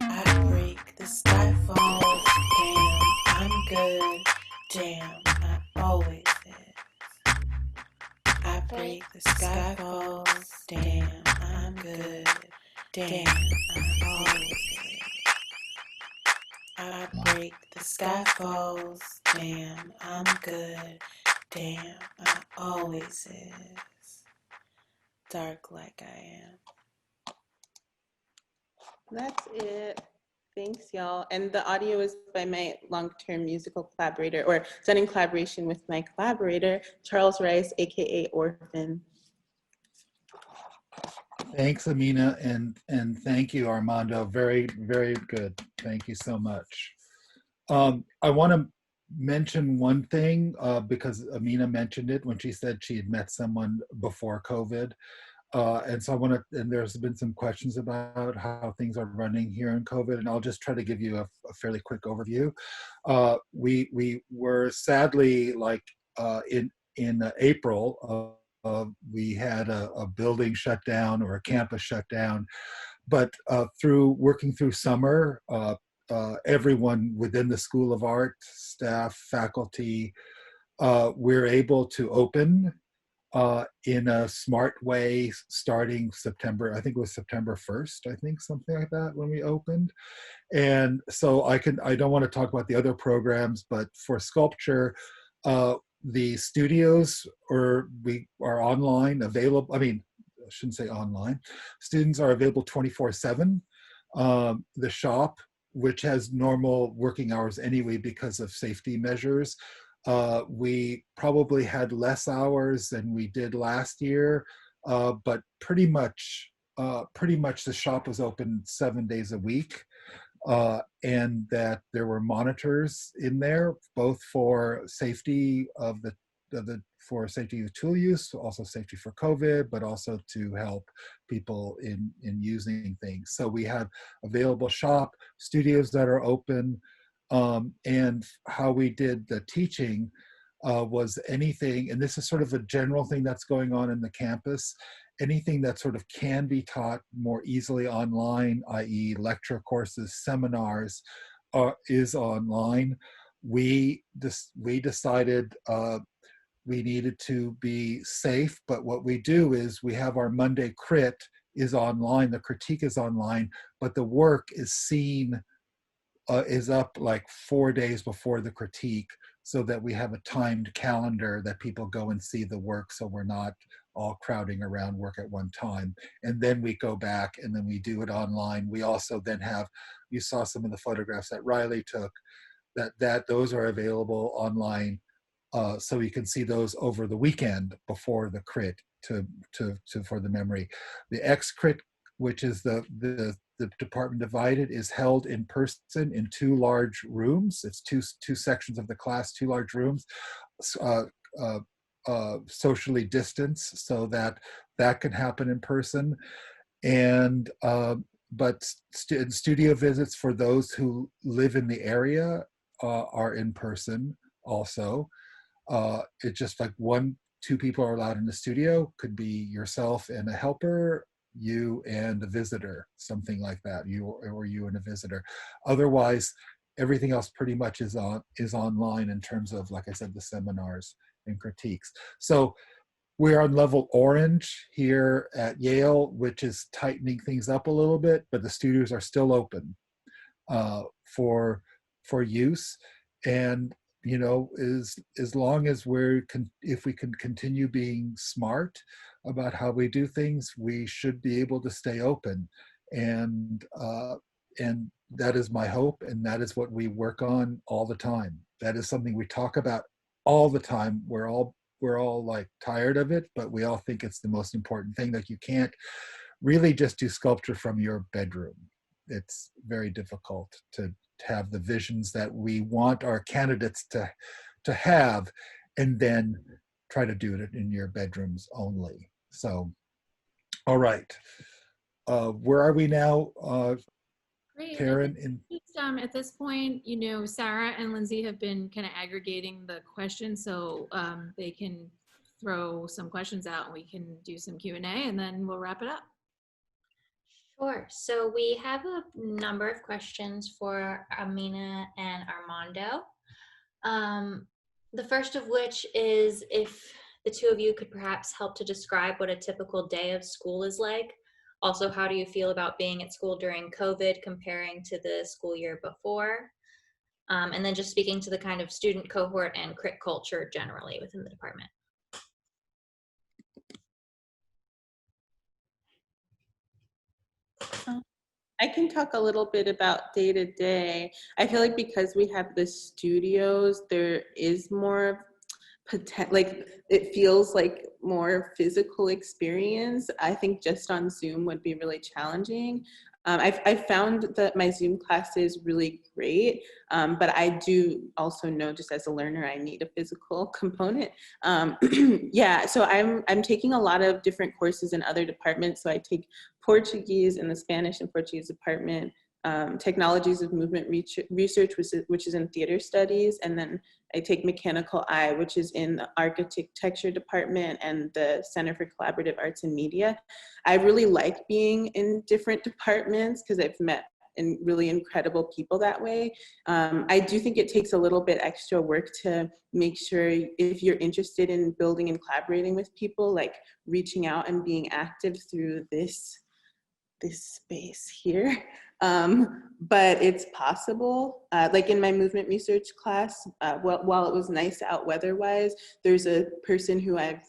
I break, the sky falls, damn, I'm good, damn, I always is. I break, the sky falls, damn, I'm good, damn, I always is. I break, the sky falls, damn, I'm good, damn, I always is. Dark like I am. That's it. Thanks, y'all. And the audio is by my long-term musical collaborator, or done in collaboration with my collaborator, Charles Rice, AKA Orphan. Thanks, Amina, and thank you, Armando. Very, very good. Thank you so much. I want to mention one thing because Amina mentioned it when she said she had met someone before COVID. And so I want to, and there's been some questions about how things are running here in COVID, and I'll just try to give you a fairly quick overview. We were sadly, like in April, we had a building shut down or a campus shut down, but through working through summer, everyone within the School of Art, staff, faculty, we're able to open in a smart way starting September, I think it was September 1st, I think, something like that, when we opened. And so I don't want to talk about the other programs, but for sculpture, the studios are online, available. I mean, I shouldn't say online. Students are available 24/7. The shop, which has normal working hours anyway because of safety measures, we probably had less hours than we did last year, but pretty much the shop was open 7 days a week. And that there were monitors in there, both for safety for safety of tool use, also safety for COVID, but also to help people in using things. So we have available shop, studios that are open, and how we did the teaching was anything, and this is sort of a general thing that's going on in the campus, anything that sort of can be taught more easily online, i.e. lecture courses, seminars, is online. We decided we needed to be safe, but what we do is we have our Monday crit is online, the critique is online, but the work is seen, is up like 4 days before the critique, so that we have a timed calendar that people go and see the work, so we're not all crowding around work at one time. And then we go back and then we do it online. We also then have, you saw some of the photographs that Riley took, that those are available online, so you can see those over the weekend before the crit for the memory. The X crit, which is the department divided, is held in person in 2 large rooms. It's two sections of the class, 2 large rooms, socially distanced, so that can happen in person. And but studio visits for those who live in the area are in person also. It's just like 1-2 people are allowed in the studio, could be yourself and a helper, you and a visitor, something like that, you and a visitor. Otherwise, everything else pretty much is online in terms of, like I said, the seminars and critiques. So we're on level orange here at Yale, which is tightening things up a little bit, but the studios are still open for use. And you know, as long as if we can continue being smart about how we do things, we should be able to stay open. And that is my hope, and that is what we work on all the time. That is something we talk about all the time. We're all like tired of it, but we all think it's the most important thing. That you can't really just do sculpture from your bedroom. It's very difficult to have the visions that we want our candidates to have, and then try to do it in your bedrooms only. So, all right, where are we now, Great. Karen? At this point, you know, Sarah and Lindsay have been kind of aggregating the questions, so they can throw some questions out and we can do some Q&A, and then we'll wrap it up. Sure. So we have a number of questions for Amina and Armando. The first of which is if the two of you could perhaps help to describe what a typical day of school is like. Also, how do you feel about being at school during COVID comparing to the school year before? And then just speaking to the kind of student cohort and crit culture generally within the department. I can talk a little bit about day to day. I feel like because we have the studios, there is more like it feels like more physical experience. I think just on Zoom would be really challenging. I found that my Zoom class is really great, but I do also know, just as a learner, I need a physical component. Yeah, so I'm taking a lot of different courses in other departments. So I take Portuguese in the Spanish and Portuguese department, technologies of movement research, which is in theater studies, and then I take mechanical eye, which is in the architecture department and the Center for Collaborative Arts and Media. I really like being in different departments because I've met and really incredible people that way. I do think it takes a little bit extra work to make sure, if you're interested in building and collaborating with people, like reaching out and being active through this space here. But it's possible. Like in my movement research class, while it was nice out weather-wise, there's a person who I've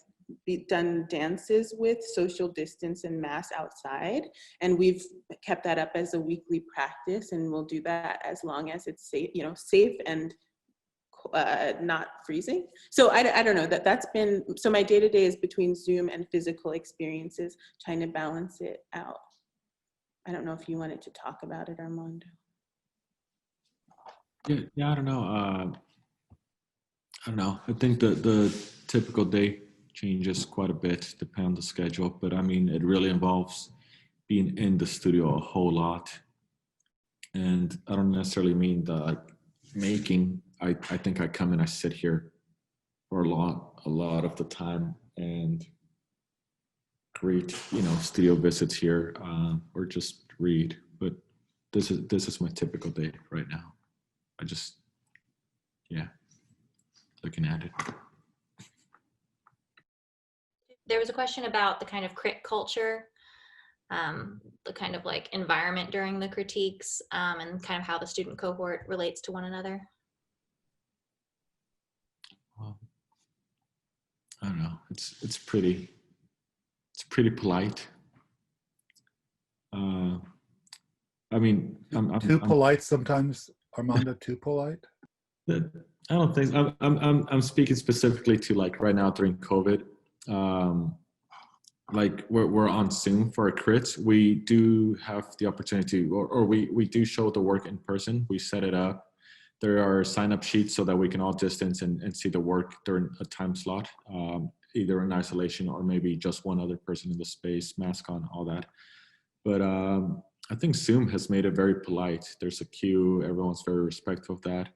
done dances with, social distance and mass outside, and we've kept that up as a weekly practice, and we'll do that as long as it's safe, safe and not freezing. So I don't know, that's been, so my day-to-day is between Zoom and physical experiences, trying to balance it out. I don't know if you wanted to talk about it, Armando. Yeah, I don't know. I think the typical day changes quite a bit depending on the schedule, but I mean, it really involves being in the studio a whole lot. And I don't necessarily mean the making. I think I come and I sit here for a lot of the time and create, studio visits here, or just read. But this is my typical day right now. I just, looking at it. There was a question about the kind of crit culture, the kind of like environment during the critiques, and kind of how the student cohort relates to one another. Well, I don't know. It's pretty polite. I mean, I'm too polite sometimes, Armando. Too polite. I don't think I'm speaking specifically to like right now during COVID. Like we're on Zoom for a crit. We do have the opportunity, or we do show the work in person. We set it up. There are sign-up sheets so that we can all distance and see the work during a time slot, either in isolation or maybe just one other person in the space, mask on, all that. But I think Zoom has made it very polite. There's a queue. Everyone's very respectful of that.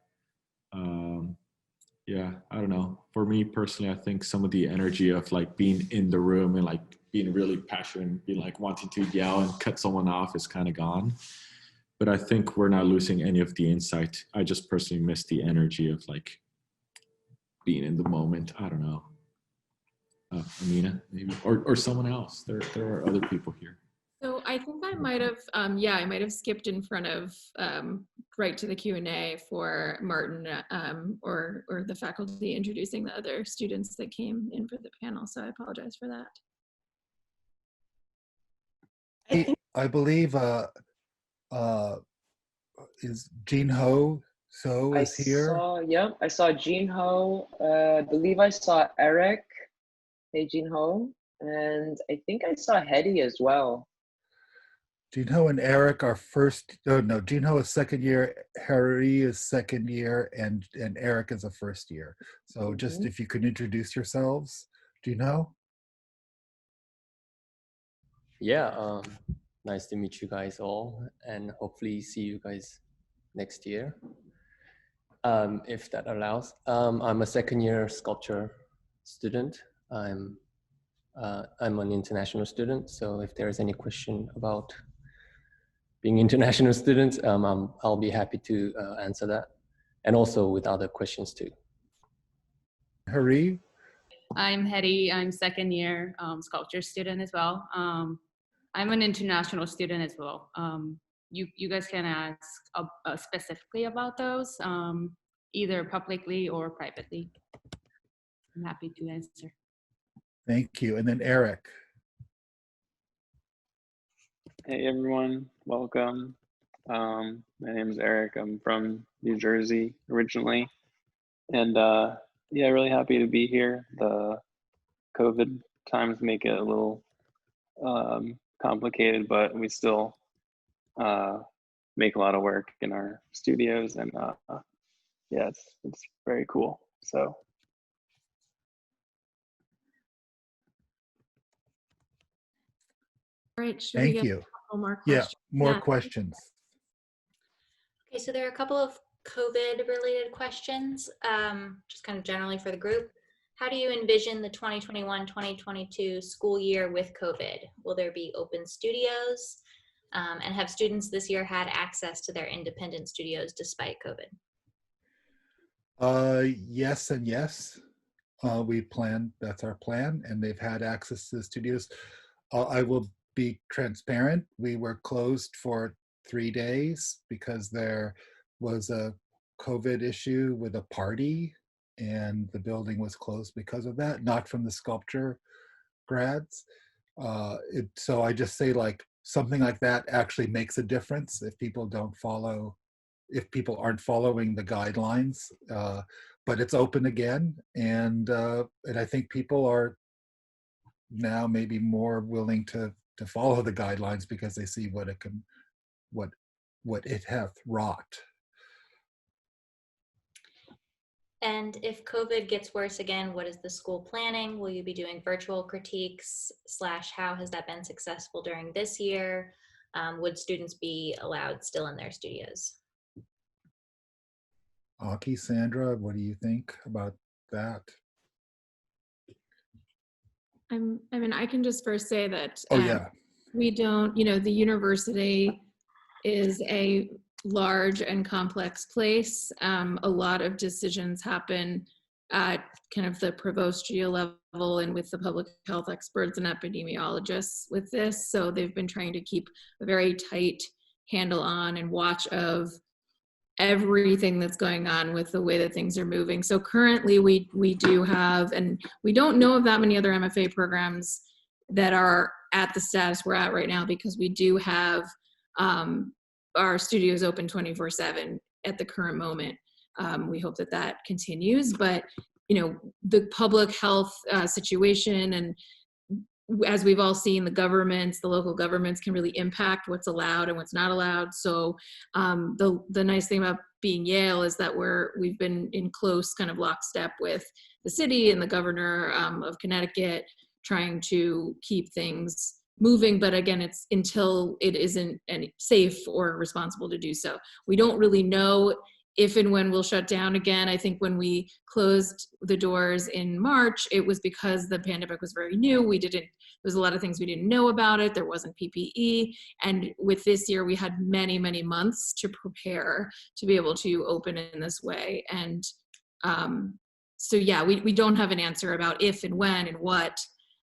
Yeah, I don't know. For me personally, I think some of the energy of like being in the room and like being really passionate, being like wanting to yell and cut someone off is kind of gone. But I think we're not losing any of the insight. I just personally miss the energy of like being in the moment. I don't know. Amina, maybe, or someone else. There are other people here. So I think I might have, I might have skipped in front of right to the Q&A for Martin or the faculty introducing the other students that came in for the panel. So I apologize for that. I believe is Jeenho Seo is here. I saw Jeenho. I believe I saw Erik. Hey, Jeenho. And I think I saw Hyeree as well. Jeenho and Erik are Jeenho is second year, Hyeree is second year, and Erik is a first year. So just if you could introduce yourselves, Jeenho. Yeah, nice to meet you guys all, and hopefully see you guys next year, if that allows. I'm a second year sculpture student. I'm an international student, so if there's any question about being international students, I'll be happy to answer that, and also with other questions too. Hyeree? I'm Hyeree. I'm second year sculpture student as well. I'm an international student as well. You guys can ask specifically about those, either publicly or privately. I'm happy to answer. Thank you. And then Erik. Hey everyone, welcome. My name is Erik. I'm from New Jersey originally. And yeah, really happy to be here. The COVID times make it a little complicated, but we still make a lot of work in our studios, and yeah, it's very cool. So Right, thank you. More questions? Yeah, more questions. Okay, so there are a couple of COVID related questions, just kind of generally for the group. How do you envision the 2021-2022 school year with COVID? Will there be open studios? And have students this year had access to their independent studios despite COVID? Yes and yes. That's our plan, and they've had access to the studios. I will be transparent. We were closed for 3 days because there was a COVID issue with a party, and the building was closed because of that, not from the sculpture grads. So I just say, like, something like that actually makes a difference if people aren't following the guidelines. But it's open again, and I think people are now maybe more willing to follow the guidelines because they see what it hath wrought. And if COVID gets worse again, what is the school planning? Will you be doing virtual critiques / how has that been successful during this year? Would students be allowed still in their studios? Aki, Sandra, what do you think about that? I mean, I can just first say that Oh, yeah. we don't, the university is a large and complex place. A lot of decisions happen at kind of the provostria level and with the public health experts and epidemiologists with this. So they've been trying to keep a very tight handle on and watch of everything that's going on with the way that things are moving. So currently we do have, and we don't know of that many other MFA programs that are at the status we're at right now, because we do have our studios open 24/7 at the current moment. We hope that that continues, but the public health situation, and as we've all seen, the local governments can really impact what's allowed and what's not allowed. So the nice thing about being Yale is that we've been in close kind of lockstep with the city and the governor of Connecticut, trying to keep things moving. But again, it's until it isn't safe or responsible to do so. We don't really know if and when we'll shut down again. I think when we closed the doors in March, it was because the pandemic was very new. There's a lot of things we didn't know about it. There wasn't PPE. And with this year, we had many, many months to prepare to be able to open in this way. And so yeah, we don't have an answer about if and when and what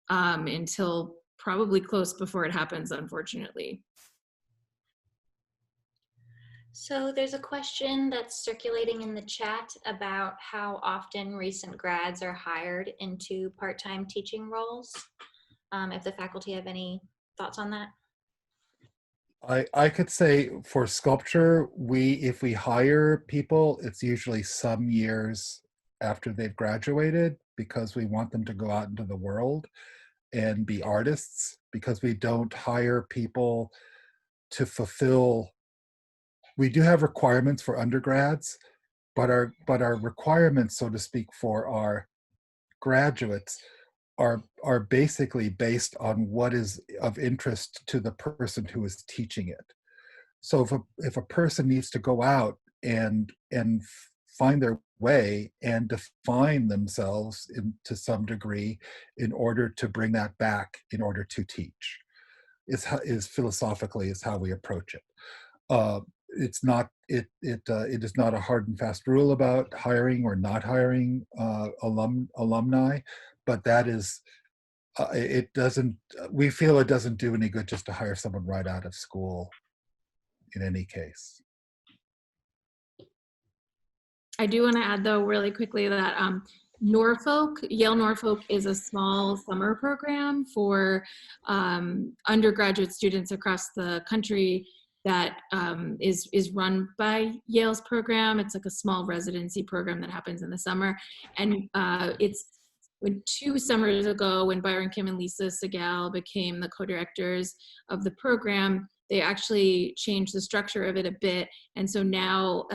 until probably close before it happens, unfortunately. So there's a question that's circulating in the chat about how often recent grads are hired into part-time teaching roles. If the faculty have any thoughts on that. I could say for sculpture, if we hire people, it's usually some years after they've graduated, because we want them to go out into the world and be artists, because we don't hire people to fulfill. We do have requirements for undergrads, but our requirements, so to speak, for our graduates are basically based on what is of interest to the person who is teaching it. So if a person needs to go out and find their way and define themselves to some degree in order to bring that back in order to teach, is philosophically is how we approach it. It is not a hard and fast rule about hiring or not hiring alumni, but that is, we feel it doesn't do any good just to hire someone right out of school in any case. I do want to add, though, really quickly that Yale Norfolk is a small summer program for undergraduate students across the country that is run by Yale's program. It's like a small residency program that happens in the summer. And it's 2 summers ago, when Byron Kim and Lisa Segal became the co-directors of the program, they actually changed the structure of it a bit. And so now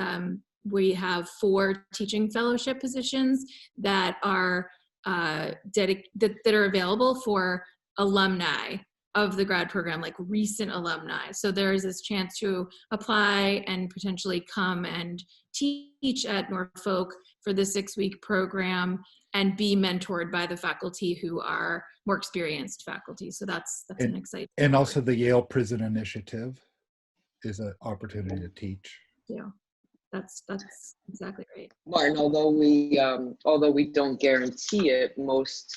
we have 4 teaching fellowship positions that are that are available for alumni of the grad program, like recent alumni. So there is this chance to apply and potentially come and teach at Norfolk for the 6-week program. and be mentored by the faculty who are more experienced faculty. So that's an exciting. And also the Yale Prison Initiative is an opportunity to teach. Yeah, that's exactly right. Martin, although we don't guarantee it, most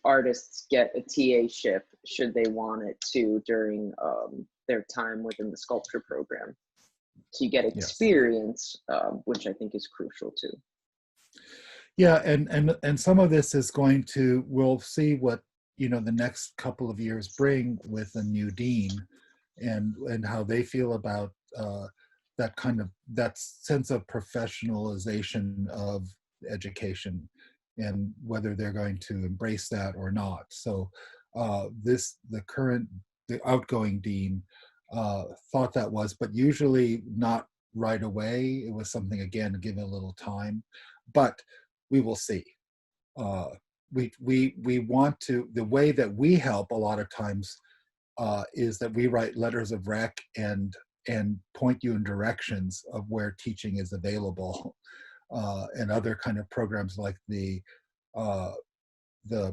artists get a TA-ship should they want it to during their time within the sculpture program. So you get experience, which I think is crucial too. Yeah, and some of this is going to, we'll see what, you know, the next couple of years bring with a new dean, and how they feel about that sense of professionalization of education, and whether they're going to embrace that or not. So the outgoing dean thought that was, but usually not right away. It was something, again, given a little time, but we will see. We want to, the way that we help a lot of times is that we write letters of rec and point you in directions of where teaching is available, and other kind of programs like the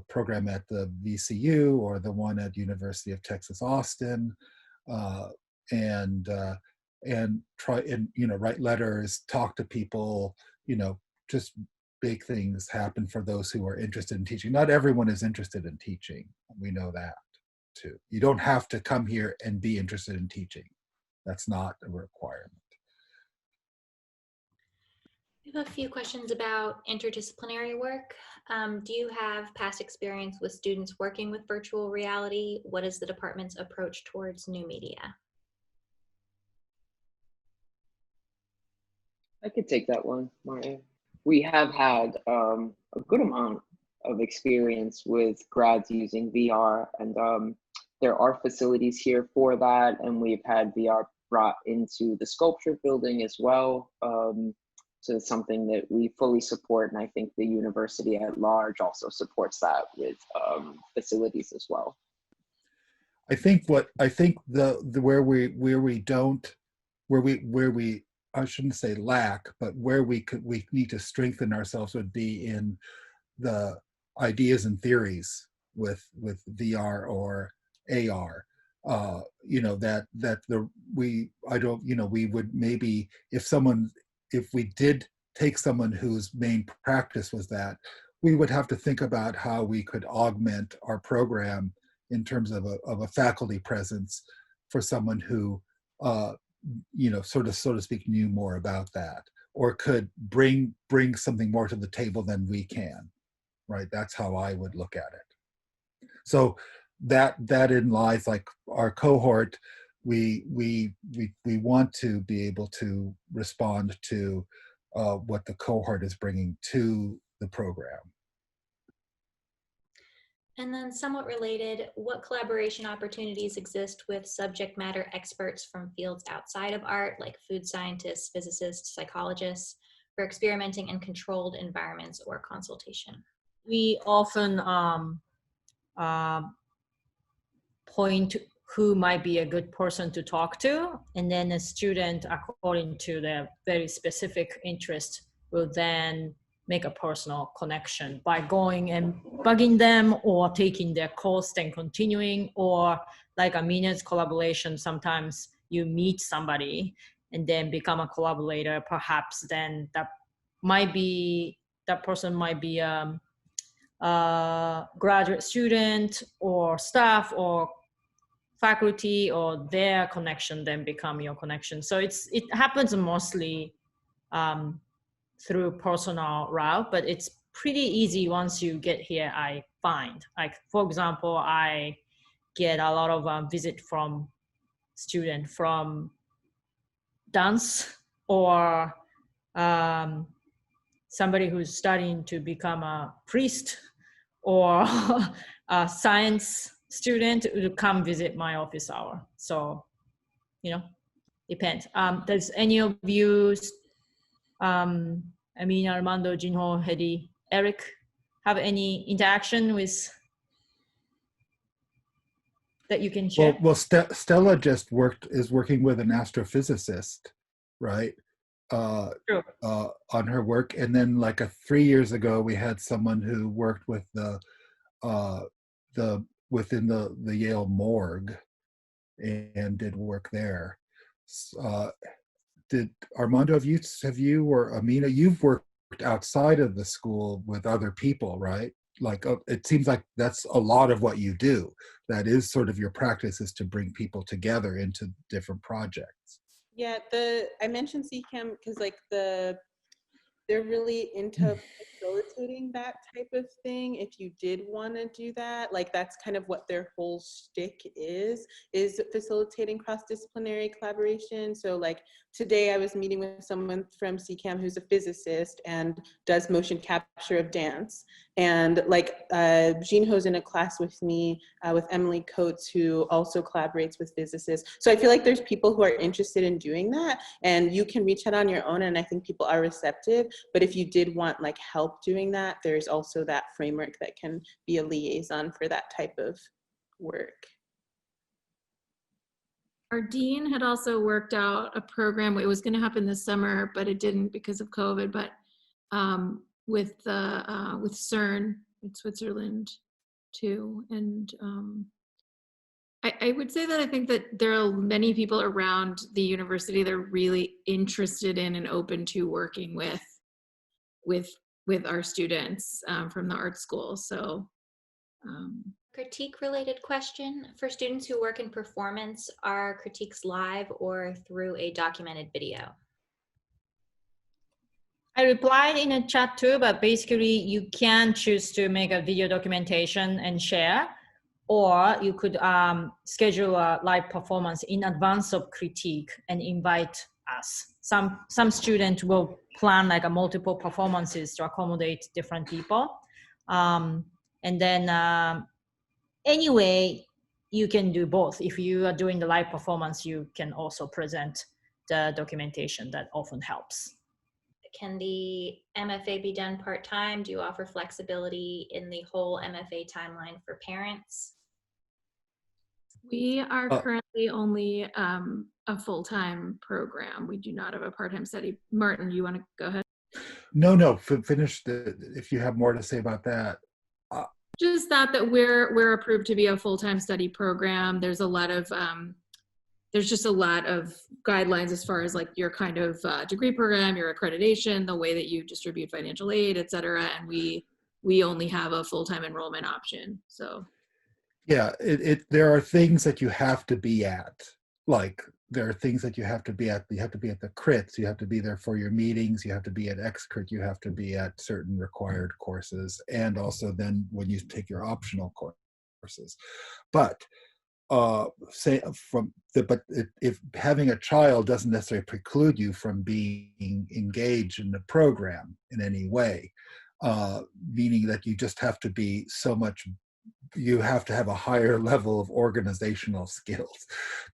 program at the VCU or the one at University of Texas Austin, and try and, you know, write letters, talk to people, you know, just big things happen for those who are interested in teaching. Not everyone is interested in teaching. We know that too. You don't have to come here and be interested in teaching. That's not a requirement. We have a few questions about interdisciplinary work. Do you have past experience with students working with virtual reality? What is the department's approach towards new media? I could take that one, Martin. We have had a good amount of experience with grads using VR, and there are facilities here for that, and we've had VR brought into the sculpture building as well. So it's something that we fully support, and I think the university at large also supports that with facilities as well. I think where we I shouldn't say lack, but where we need to strengthen ourselves would be in the ideas and theories with VR or AR. You know, we would maybe, if we did take someone whose main practice was that, we would have to think about how we could augment our program in terms of a faculty presence for someone who, you know, so to speak, knew more about that, or could bring something more to the table than we can, right? That's how I would look at it. So that in lies, like our cohort, we want to be able to respond to what the cohort is bringing to the program. And then somewhat related, what collaboration opportunities exist with subject matter experts from fields outside of art, like food scientists, physicists, psychologists, for experimenting in controlled environments or consultation? We often point who might be a good person to talk to, and then a student, according to their very specific interest, will then make a personal connection by going and bugging them or taking their course and continuing, or like Amina's collaboration, sometimes you meet somebody and then become a collaborator. Perhaps then that person might be a graduate student or staff or faculty, or their connection then become your connection. So it happens mostly through personal route, but it's pretty easy once you get here. I find, like, for example, I get a lot of visit from student from dance, or somebody who's studying to become a priest, or a science student to come visit my office hour. So, you know, depends. Does any of you, Amina, Armando, Jeenho, Hyeree, Erik, have any interaction with that you can share? Well, Stella just is working with an astrophysicist, right? True. on her work. And then like 3 years ago, we had someone who worked with within the Yale morgue and did work there. Did Armando, have you or Amina, you've worked outside of the school with other people, right? Like it seems like that's a lot of what you do. That is sort of your practice, is to bring people together into different projects. Yeah, I mentioned CCAM because like they're really into facilitating that type of thing. If you did want to do that, like that's kind of what their whole shtick is facilitating cross-disciplinary collaboration. So like today I was meeting with someone from CCAM who's a physicist and does motion capture of dance. And like Jeenho's in a class with me with Emily Coates, who also collaborates with physicists. So I feel like there's people who are interested in doing that, and you can reach out on your own, and I think people are receptive. But if you did want like help doing that, there's also that framework that can be a liaison for that type of work. Our dean had also worked out a program. It was going to happen this summer, but it didn't because of COVID. But with CERN in Switzerland too, and I would say that I think that there are many people around the university that are really interested in and open to working with our students from the art school. So. Critique related question. For students who work in performance, are critiques live or through a documented video? I replied in a chat too, but basically you can choose to make a video documentation and share, or you could schedule a live performance in advance of critique and invite us. Some students will plan like a multiple performances to accommodate different people. And then anyway, you can do both. If you are doing the live performance, you can also present the documentation. That often helps. Can the MFA be done part-time? Do you offer flexibility in the whole MFA timeline for parents? We are currently only a full-time program. We do not have a part-time study. Martin, you want to go ahead? No, finish if you have more to say about that. Just that we're approved to be a full-time study program. There's a lot of there's just a lot of guidelines as far as like your kind of degree program, your accreditation, the way that you distribute financial aid, et cetera. And we only have a full-time enrollment option. So yeah, there are things that you have to be at. Like there are things that you have to be at. You have to be at the crits. You have to be there for your meetings. You have to be at excrit. You have to be at certain required courses, and also then when you take your optional courses. But if having a child doesn't necessarily preclude you from being engaged in the program in any way, meaning that you just have to be so much. You have to have a higher level of organizational skills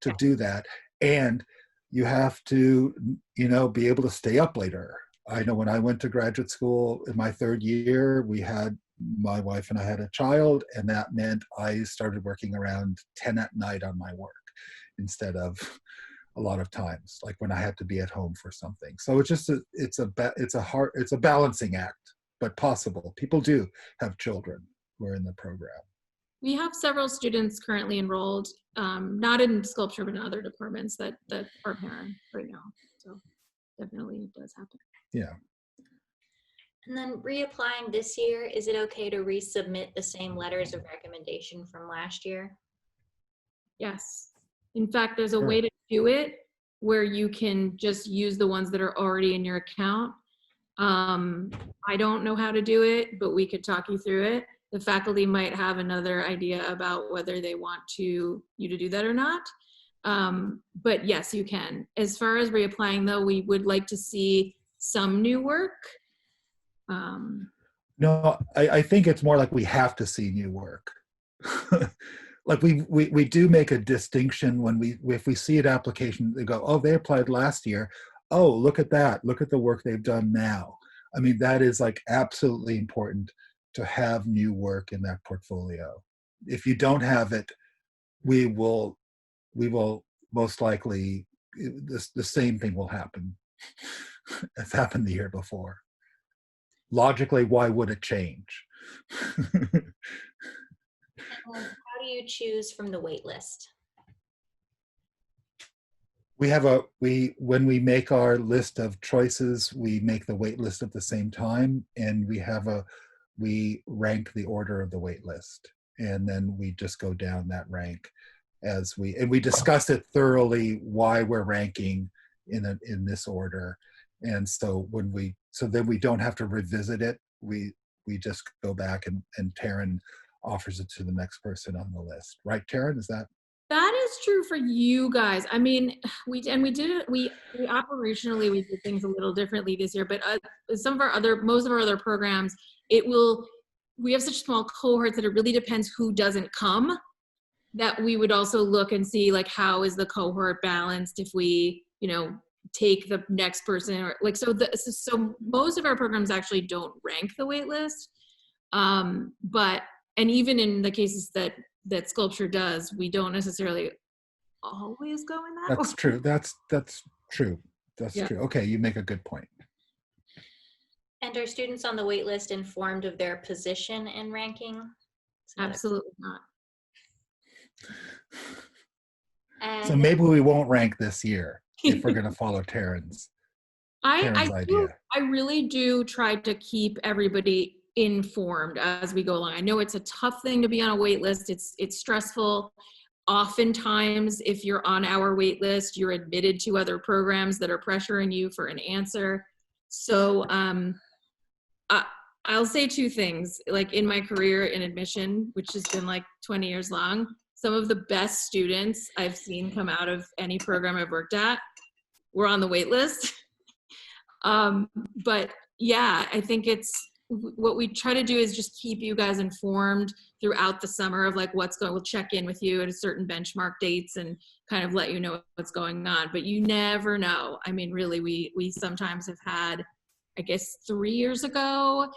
to do that. And you have to, be able to stay up later. I know when I went to graduate school in my third year, my wife and I had a child, and that meant I started working around 10 at night on my work instead of a lot of times, like when I had to be at home for something. So it's a balancing act, but possible. People do have children who are in the program. we have several students currently enrolled, not in sculpture, but in other departments that are parent right now. So definitely it does happen. Yeah. And then reapplying this year, is it okay to resubmit the same letters of recommendation from last year? Yes. In fact, there's a way to do it where you can just use the ones that are already in your account. I don't know how to do it, but we could talk you through it. The faculty might have another idea about whether they want you to do that or not. But yes, you can. As far as reapplying though, we would like to see some new work. No, I think it's more like we have to see new work. Like we do make a distinction when if we see an application, they go, oh, they applied last year. Oh, look at that. Look at the work they've done now. I mean, that is like absolutely important to have new work in that portfolio. If you don't have it, we will most likely, the same thing will happen. as happened the year before. Logically, why would it change? And how do you choose from the wait list? When we make our list of choices, we make the wait list at the same time, and we rank the order of the wait list, and then we just go down that rank and we discuss it thoroughly why we're ranking in this order. And so then we don't have to revisit it. We just go back and Taryn offers it to the next person on the list. Right, Taryn? Is that? That is true for you guys. I mean, we operationally, we did things a little differently this year, but most of our other programs, we have such small cohorts that it really depends who doesn't come, that we would also look and see like, how is the cohort balanced if we, take the next person, or like, so most of our programs actually don't rank the wait list. And even in the cases that Sculpture does, we don't necessarily always go in that That's true. That's true. That's true. Okay, you make a good point. And are students on the wait list informed of their position in ranking? Absolutely not. So maybe we won't rank this year if we're going to follow Taryn's idea. I really do try to keep everybody informed as we go along. I know it's a tough thing to be on a wait list. It's stressful. Oftentimes, if you're on our wait list, you're admitted to other programs that are pressuring you for an answer. So I'll say two things. Like, in my career in admission, which has been like 20 years long, some of the best students I've seen come out of any program I've worked at were on the wait list. But yeah, I think what we try to do is just keep you guys informed throughout the summer of like we'll check in with you at a certain benchmark dates and kind of let you know what's going on, but you never know. I mean, really, we sometimes have had, I guess 3 years ago,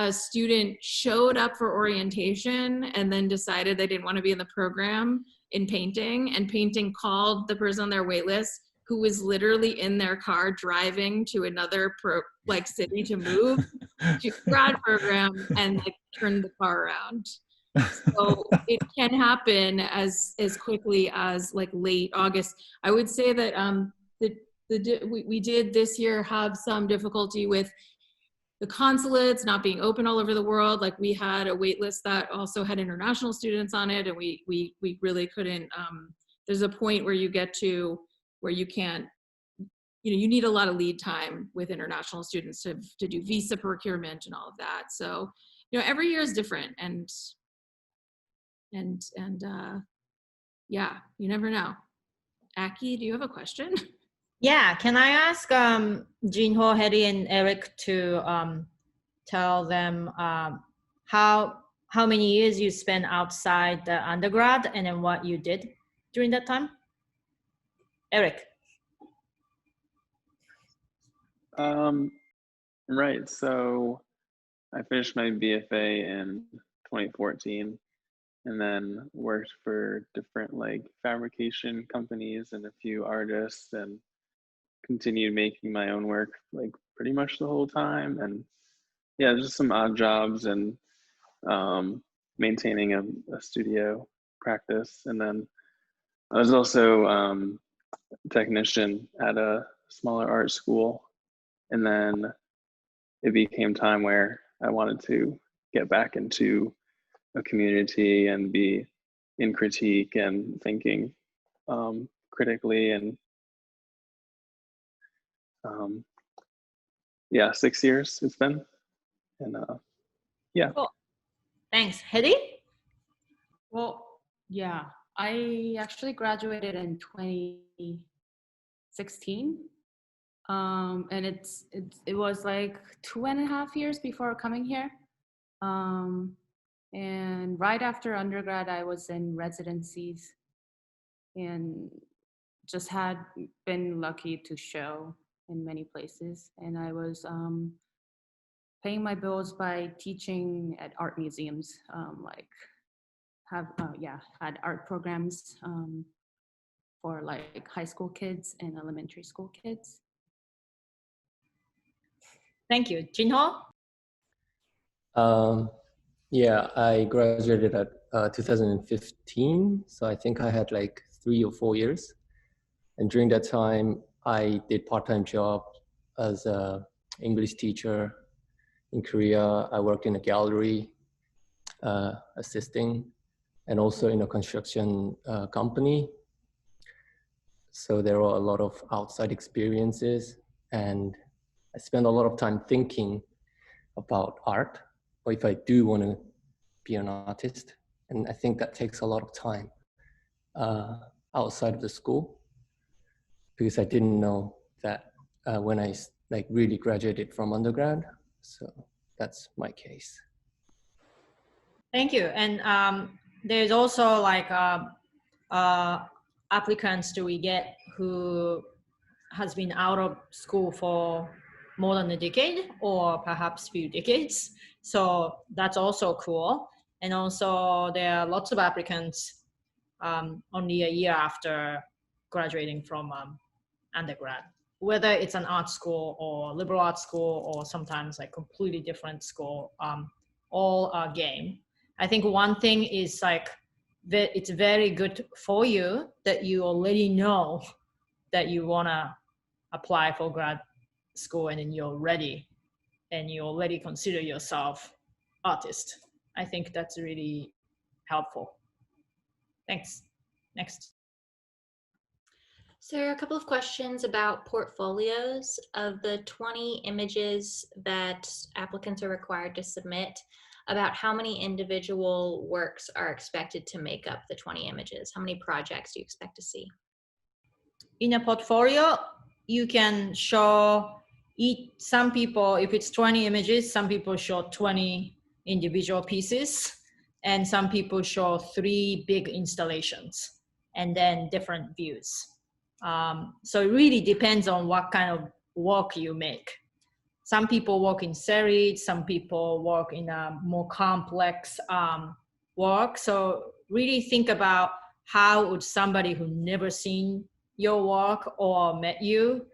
a student showed up for orientation and then decided they didn't want to be in the program in painting, and painting called the person on their wait list, who was literally in their car driving to another city to move to grad program, and like turned the car around. So it can happen as quickly as like late August. I would say that we did this year have some difficulty with the consulates not being open all over the world. Like, we had a wait list that also had international students on it, and we really couldn't. There's a point where you get to where you can't, you need a lot of lead time with international students to do visa procurement and all of that. So, every year is different, and yeah, you never know. Aki, do you have a question? Yeah, can I ask Jeenho, Hyeree, and Erik to tell them how many years you spent outside the undergrad, and then what you did during that time? Erik. Right. So I finished my BFA in 2014, and then worked for different like fabrication companies and a few artists, and continued making my own work like pretty much the whole time. And yeah, just some odd jobs and maintaining a studio practice. And then I was also a technician at a smaller art school. And then it became time where I wanted to get back into a community and be in critique and thinking critically. And yeah, 6 years it's been. And yeah. Cool. Thanks. Hyeree? Well, yeah, I actually graduated in 2016. And it was like 2.5 years before coming here. And right after undergrad, I was in residencies and just had been lucky to show in many places. And I was paying my bills by teaching at art museums, had art programs for like high school kids and elementary school kids. Thank you. Jeenho? Yeah, I graduated at 2015, so I think I had like 3 or 4 years. And during that time, I did part-time job as a English teacher in Korea. I worked in a gallery, assisting, and also in a construction company. So there were a lot of outside experiences, and I spent a lot of time thinking about art, or if I do want to be an artist. And I think that takes a lot of time outside of the school, because I didn't know that when I like really graduated from undergrad. So that's my case. Thank you. And there's also like applicants do we get who has been out of school for more than a decade or perhaps few decades. So that's also cool. And also there are lots of applicants only a year after graduating from undergrad, whether it's an art school or liberal arts school or sometimes like completely different school, all are game. I think one thing is like, it's very good for you that you already know that you wanna apply for grad school and then you're ready and you already consider yourself artist. I think that's really helpful. Thanks. Next. So there are a couple of questions about portfolios. Of the 20 images that applicants are required to submit, about how many individual works are expected to make up the 20 images? How many projects do you expect to see? In a portfolio, you can show some people, if it's 20 images, some people show 20 individual pieces, and some people show 3 big installations, and then different views. So it really depends on what kind of work you make. Some people work in series, some people work in a more complex work. So really think about how would somebody who never seen your work or met you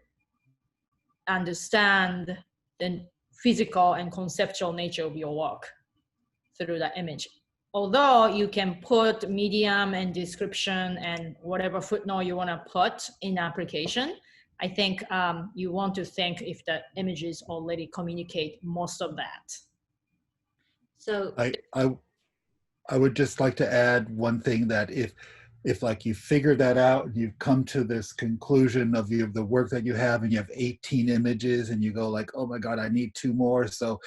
understand the physical and conceptual nature of your work through the image. Although you can put medium and description and whatever footnote you want to put in application, I think you want to think if the images already communicate most of that. So I would just like to add one thing, that if like you figure that out and you've come to this conclusion of the work that you have and you have 18 images and you go like, oh my God, I need 2 more. So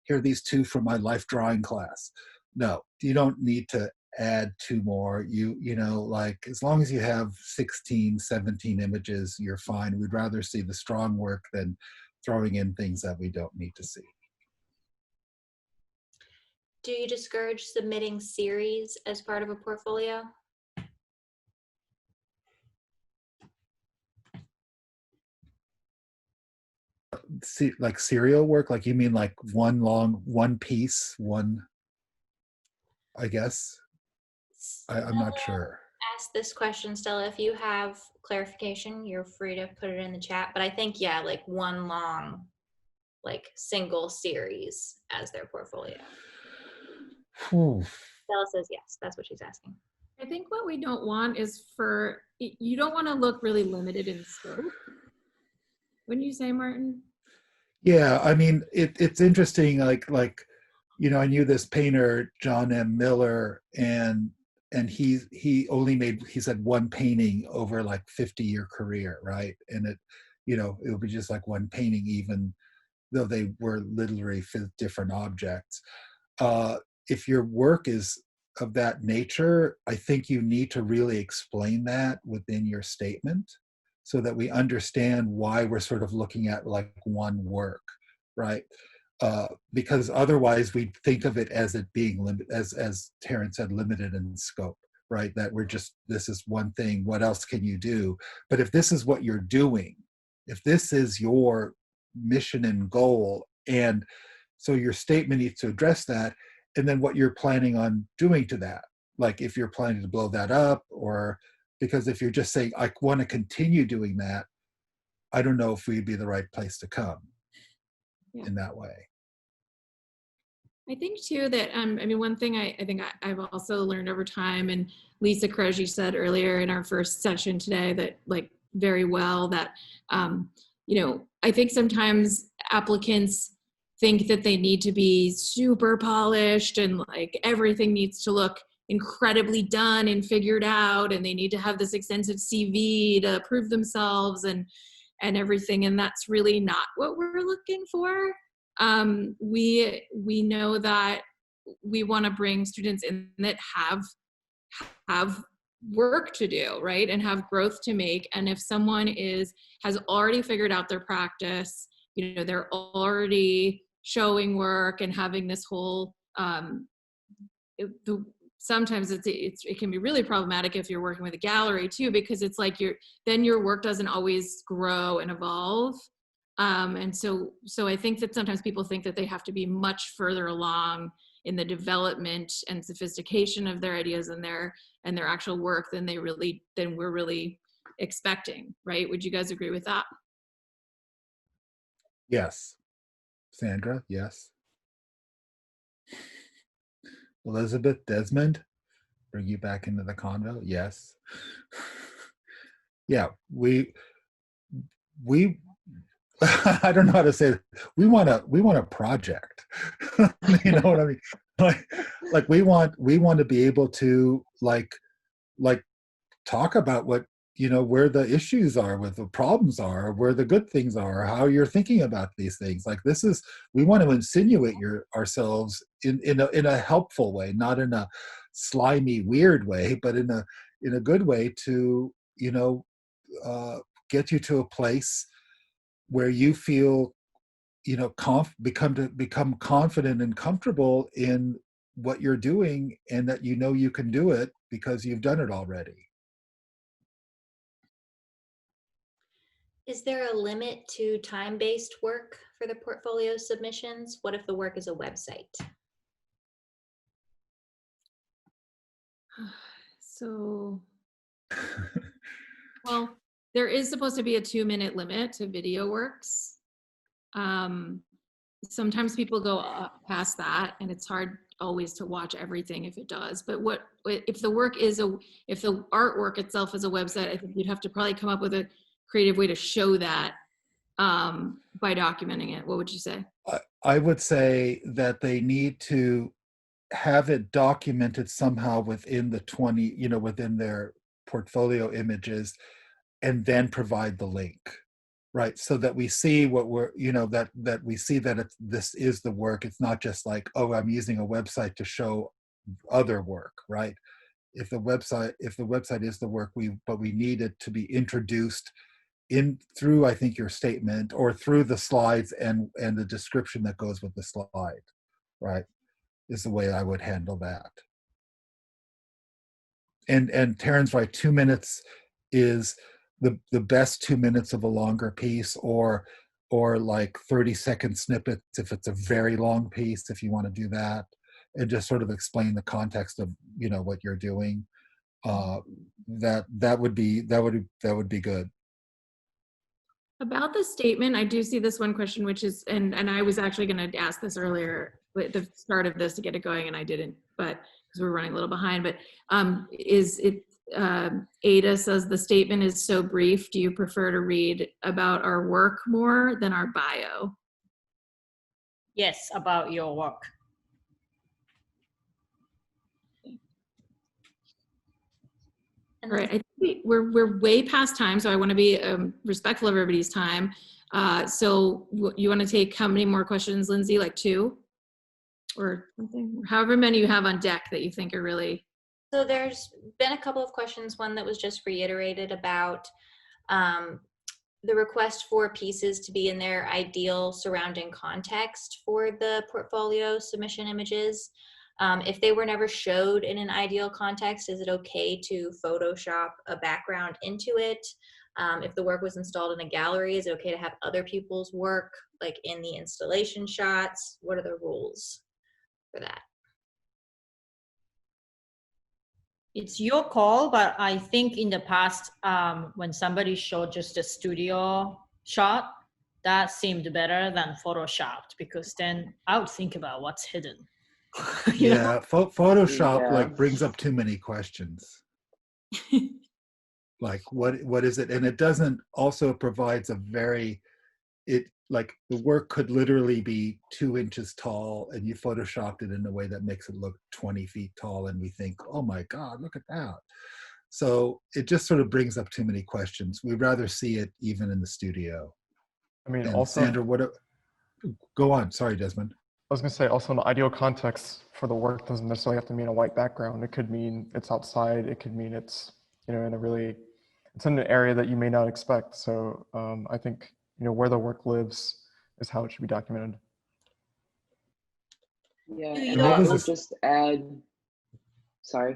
here are these 2 from my life drawing class. No, you don't need to add 2 more. You know, like as long as you have 16, 17 images, you're fine. We'd rather see the strong work than throwing in things that we don't need to see. do you discourage submitting series as part of a portfolio? See, like serial work, like you mean like one piece, I guess. I'm not sure. Ask this question, Stella. If you have clarification, you're free to put it in the chat. But I think, yeah, like one long, like single series as their portfolio. Stella says yes. That's what she's asking. I think what we don't want is you don't want to look really limited in scope. Wouldn't you say, Martin? Yeah, I mean, it's interesting, like, you know, I knew this painter, John M. Miller, and he only made, he said, one painting over like 50-year career, right? And it, you know, it would be just like one painting, even though they were literally different objects. If your work is of that nature, I think you need to really explain that within your statement, so that we understand why we're sort of looking at like one work, right? Because otherwise we think of it as it being limited, as Terrence said, limited in scope, right? That we're just, this is one thing, what else can you do? But if this is what you're doing, if this is your mission and goal, and so your statement needs to address that, and then what you're planning on doing to that. Like if you're planning to blow that up, or because if you're just saying, I want to continue doing that, I don't know if we'd be the right place to come. in that way. I think too that I mean, one thing I think I've also learned over time, and Lisa Croce said earlier in our first session today that like very well that you know, I think sometimes applicants think that they need to be super polished and like everything needs to look incredibly done and figured out, and they need to have this extensive CV to prove themselves and everything, and that's really not what we're looking for. We know that we want to bring students in that have work to do, right, and have growth to make. And if someone has already figured out their practice, you know, they're already showing work and having this whole sometimes it can be really problematic if you're working with a gallery too, because it's like then your work doesn't always grow and evolve. And so I think that sometimes people think that they have to be much further along in the development and sophistication of their ideas and their actual work than we're really expecting, right? Would you guys agree with that? Yes. Sandra, yes. Elizabeth, Desmond, bring you back into the convo. Yes. Yeah, we I don't know how to say it. We want a project. You know what I mean? Like we want to be able to like talk about what, you know, where the issues are, what the problems are, where the good things are, how you're thinking about these things. Like we want to insinuate ourselves in a helpful way, not in a slimy, weird way, but in a good way to, you know, get you to a place where you feel, you know, become confident and comfortable in what you're doing, and that you know you can do it because you've done it already. Is there a limit to time-based work for the portfolio submissions? What if the work is a website? So, well, there is supposed to be a 2-minute limit to video works. Sometimes people go past that, and it's hard always to watch everything if it does. But if the artwork itself is a website, I think you'd have to probably come up with a creative way to show that by documenting it. What would you say? I would say that they need to have it documented somehow within the 20, you know, within their portfolio images, and then provide the link, right? So that we see what we're, you know, that we see that this is the work. It's not just like, oh, I'm using a website to show other work, right? If the website is the work, but we need it to be introduced through, I think, your statement, or through the slides and the description that goes with the slide, right? Is the way I would handle that. And Taryn's right, 2 minutes is the best 2 minutes of a longer piece, or like 30-second snippets if it's a very long piece, if you want to do that, and just sort of explain the context of, you know, what you're doing. That would be good. About the statement, I do see this one question, which is, and I was actually going to ask this earlier at the start of this to get it going, and I didn't, but because we're running a little behind. But Ada says the statement is so brief. Do you prefer to read about our work more than our bio? Yes, about your work. All right, I think we're way past time, so I want to be respectful of everybody's time. So you want to take how many more questions, Lindsay? Like 2 or something? However many you have on deck that you think are really. So there's been a couple of questions. One that was just reiterated about the request for pieces to be in their ideal surrounding context for the portfolio submission images. If they were never showed in an ideal context, is it okay to Photoshop a background into it? If the work was installed in a gallery, is it okay to have other people's work like in the installation shots? What are the rules for that? It's your call, but I think in the past, when somebody showed just a studio shot, that seemed better than photoshopped, because then I would think about what's hidden. You know? Yeah, Photoshop Yeah. like brings up too many questions. Like what is it? And it doesn't also provides a very, it like the work could literally be 2 inches tall and you photoshopped it in a way that makes it look 20 feet tall, and we think, oh my God, look at that. So it just sort of brings up too many questions. We'd rather see it even in the studio. I mean, And also, Sandra, go on. Sorry, Desmond. I was going to say, also, in the ideal context for the work doesn't necessarily have to mean a white background. It could mean it's outside. It could mean it's, in a really, it's in an area that you may not expect. So I think, where the work lives is how it should be documented. Yeah, Do and you I know- would just add, sorry,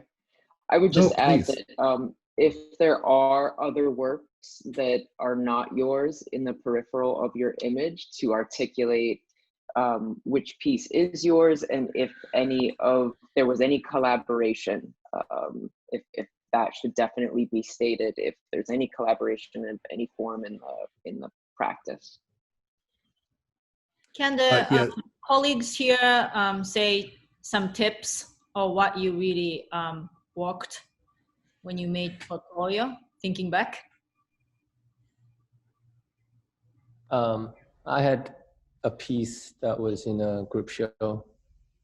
I would just add please. that if there are other works that are not yours in the peripheral of your image, to articulate which piece is yours, and if there was any collaboration, if that should definitely be stated, if there's any collaboration in any form in the practice. Can the Yeah. colleagues here say some tips or what you really worked when you made portfolio, thinking back? I had a piece that was in a group show,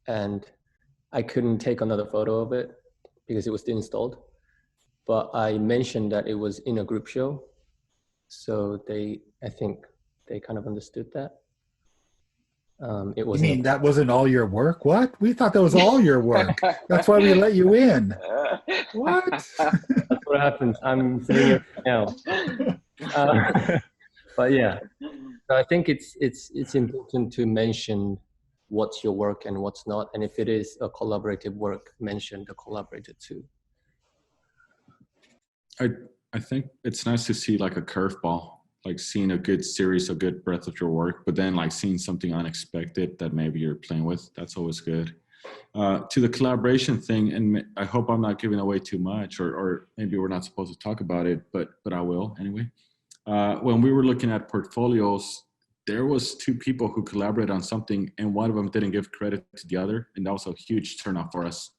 and I couldn't take another photo of it because it was installed. But I mentioned that it was in a group show, so I think they kind of understood that. It You was. mean that wasn't all your work? What? We thought that was all your work. That's why we let you in. What? That's what happens. I'm saying it now. But yeah, so I think it's important to mention what's your work and what's not, and if it is a collaborative work, mention the collaborator too. I think it's nice to see like a curveball, like seeing a good series, a good breadth of your work, but then like seeing something unexpected that maybe you're playing with. That's always good. To the collaboration thing, and I hope I'm not giving away too much, or maybe we're not supposed to talk about it, but I will anyway. When we were looking at portfolios, there was 2 people who collaborated on something, and one of them didn't give credit to the other, and that was a huge turnoff for us.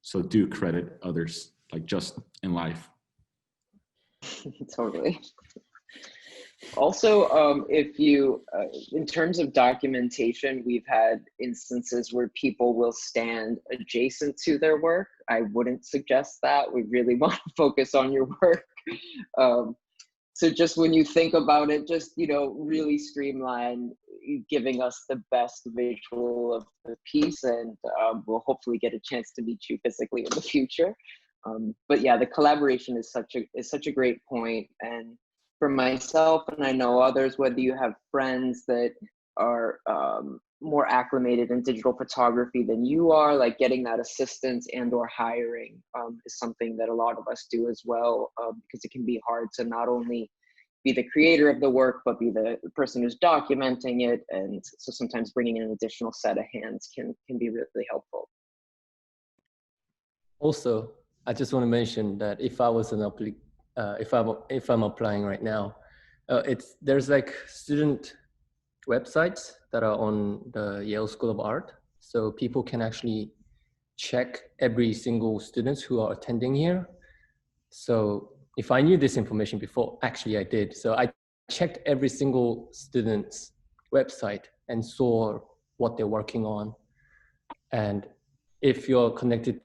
So do credit others, like just in life. Totally. Also, if you, in terms of documentation, we've had instances where people will stand adjacent to their work. I wouldn't suggest that. We really want to focus on your work. So just when you think about it, just, really streamline giving us the best visual of the piece, and we'll hopefully get a chance to meet you physically in the future. But yeah, the collaboration is such a great point. And for myself, and I know others, whether you have friends that are more acclimated in digital photography than you are, like getting that assistance and or hiring is something that a lot of us do as well, because it can be hard to not only be the creator of the work, but be the person who's documenting it. And so sometimes bringing in an additional set of hands can be really helpful. Also, I just want to mention that if I was if I'm applying right now, there's like student websites that are on the Yale School of Art, so people can actually check every single students who are attending here. So if I knew this information before, actually I did. So I checked every single student's website and saw what they're working on. And if you're connected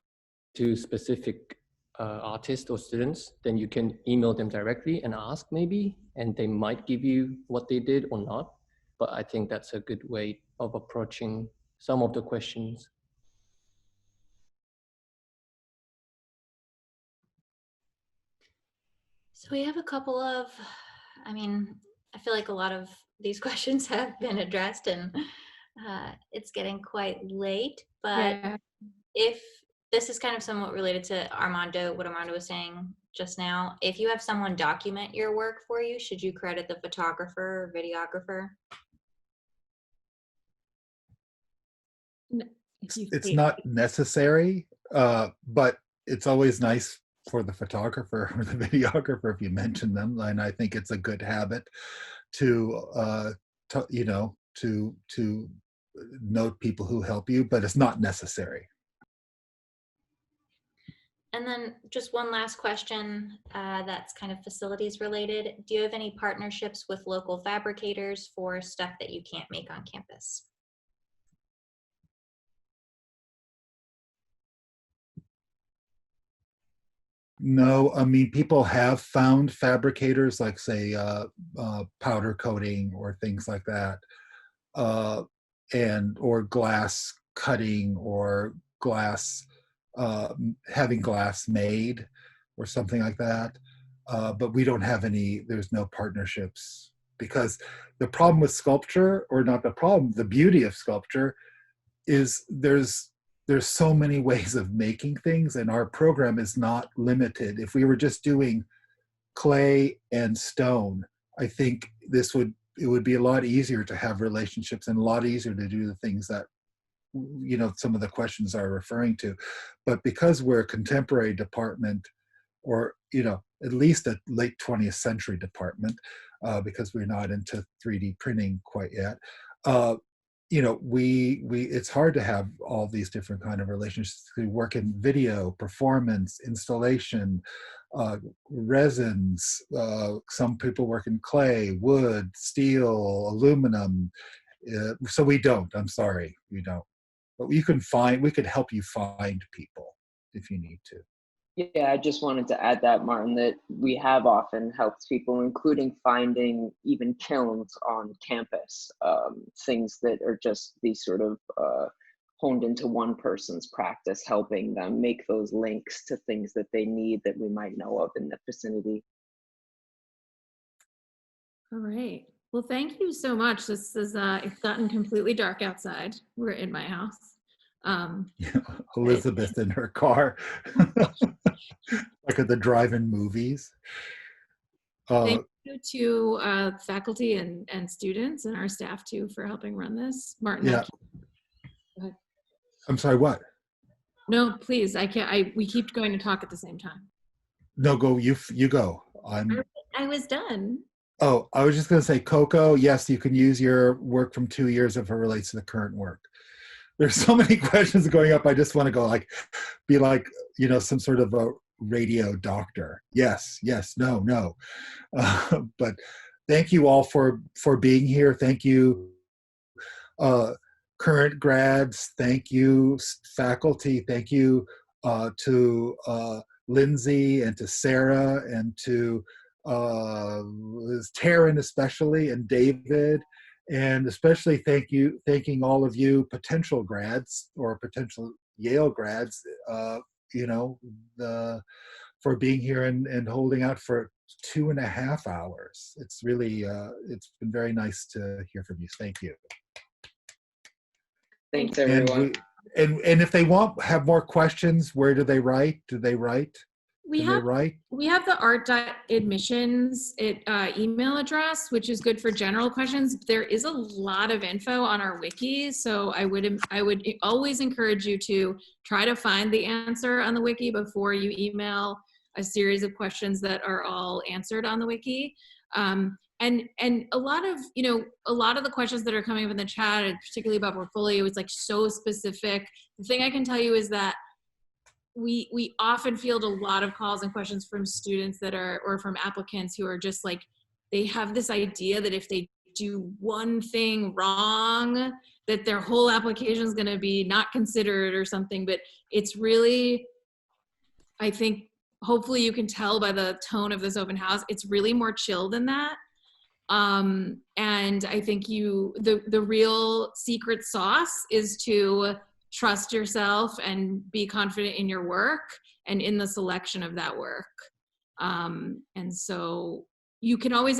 to specific artists or students, then you can email them directly and ask maybe, and they might give you what they did or not. But I think that's a good way of approaching some of the questions. So we have a couple of, I feel like a lot of these questions have been addressed, and it's getting quite late, but Yeah. if this is kind of somewhat related to what Armando was saying just now, if you have someone document your work for you, should you credit the photographer or videographer? It's not necessary, but it's always nice for the photographer or the videographer if you mention them. And I think it's a good habit to you know, to note people who help you, but it's not necessary. And then just one last question that's kind of facilities related. Do you have any partnerships with local fabricators for stuff that you can't make on campus? No, I mean, people have found fabricators like, say, powder coating or things like that, and or glass cutting or glass, having glass made or something like that. But we don't have any, there's no partnerships, because the problem with sculpture, or not the problem, the beauty of sculpture is there's so many ways of making things, and our program is not limited. If we were just doing clay and stone, I think it would be a lot easier to have relationships and a lot easier to do the things that, you know, some of the questions are referring to. But because we're a contemporary department, or, you know, at least a late 20th century department, because we're not into 3D printing quite yet, you know, it's hard to have all these different kind of relationships. We work in video, performance, installation, resins. Some people work in clay, wood, steel, aluminum. So we don't. I'm sorry, we don't. But we could help you find people if you need to. Yeah, I just wanted to add that, Martin, that we have often helped people, including finding even kilns on campus, things that are just these sort of honed into one person's practice, helping them make those links to things that they need that we might know of in the vicinity. All right. Well, thank you so much. This is, it's gotten completely dark outside. We're in my house. Elizabeth in her car, like at the drive-in movies. Thank you to faculty and students and our staff too for helping run this. Martin, yeah. Go ahead. I'm sorry, what? No, please. I can't. We keep going to talk at the same time. No, go. You go. I was done. Oh, I was just going to say, Coco. Yes, you can use your work from 2 years if it relates to the current work. There's so many questions going up. I just want to go be like, you know, some sort of a radio doctor. Yes, no. But thank you all for being here. Thank you, current grads. Thank you, faculty. Thank you to Lindsay and to Sarah and to Taryn especially, and David. And especially thanking all of you potential grads or potential Yale grads, you know, for being here and holding out for 2.5 hours. It's really, it's been very nice to hear from you. Thank you. Thanks, everyone. And if they have more questions, where do they write? Do they write? We have the art.admissions email address, which is good for general questions. There is a lot of info on our wiki, so I would always encourage you to try to find the answer on the wiki before you email a series of questions that are all answered on the wiki. And a lot of the questions that are coming up in the chat, and particularly about portfolio, is like so specific. The thing I can tell you is that we often field a lot of calls and questions from students or from applicants who are just like, they have this idea that if they do one thing wrong, that their whole application is going to be not considered or something. But it's really, I think, hopefully you can tell by the tone of this open house, it's really more chill than that. And I think the real secret sauce is to trust yourself and be confident in your work and in the selection of that work. And so you can always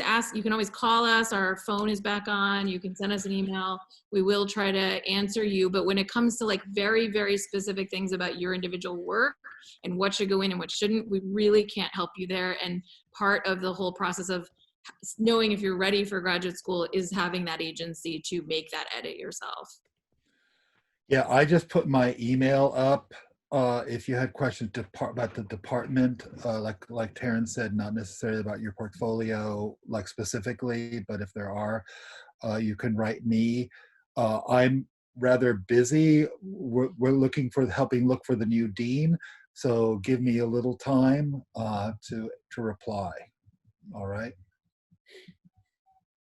call us. Our phone is back on. You can send us an email. We will try to answer you. But when it comes to like very, very specific things about your individual work and what should go in and what shouldn't, we really can't help you there. And part of the whole process of knowing if you're ready for graduate school is having that agency to make that edit yourself. Yeah, I just put my email up. If you had questions about the department, like Taryn said, not necessarily about your portfolio, like specifically, but if there are, you can write me. I'm rather busy. We're looking for helping look for the new dean, so give me a little time to reply. All right.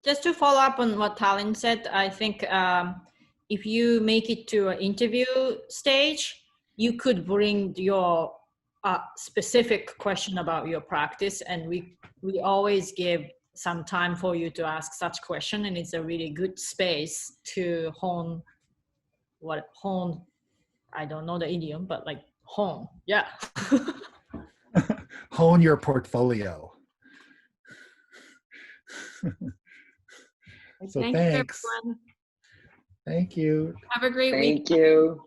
Just to follow up on what Talin said, I think if you make it to an interview stage, you could bring your specific question about your practice, and we always give some time for you to ask such question, and it's a really good space to hone, I don't know the idiom, but like hone, yeah. Hone your portfolio. So Thank thanks. you, everyone. Thank you. Have a great week. Thank you.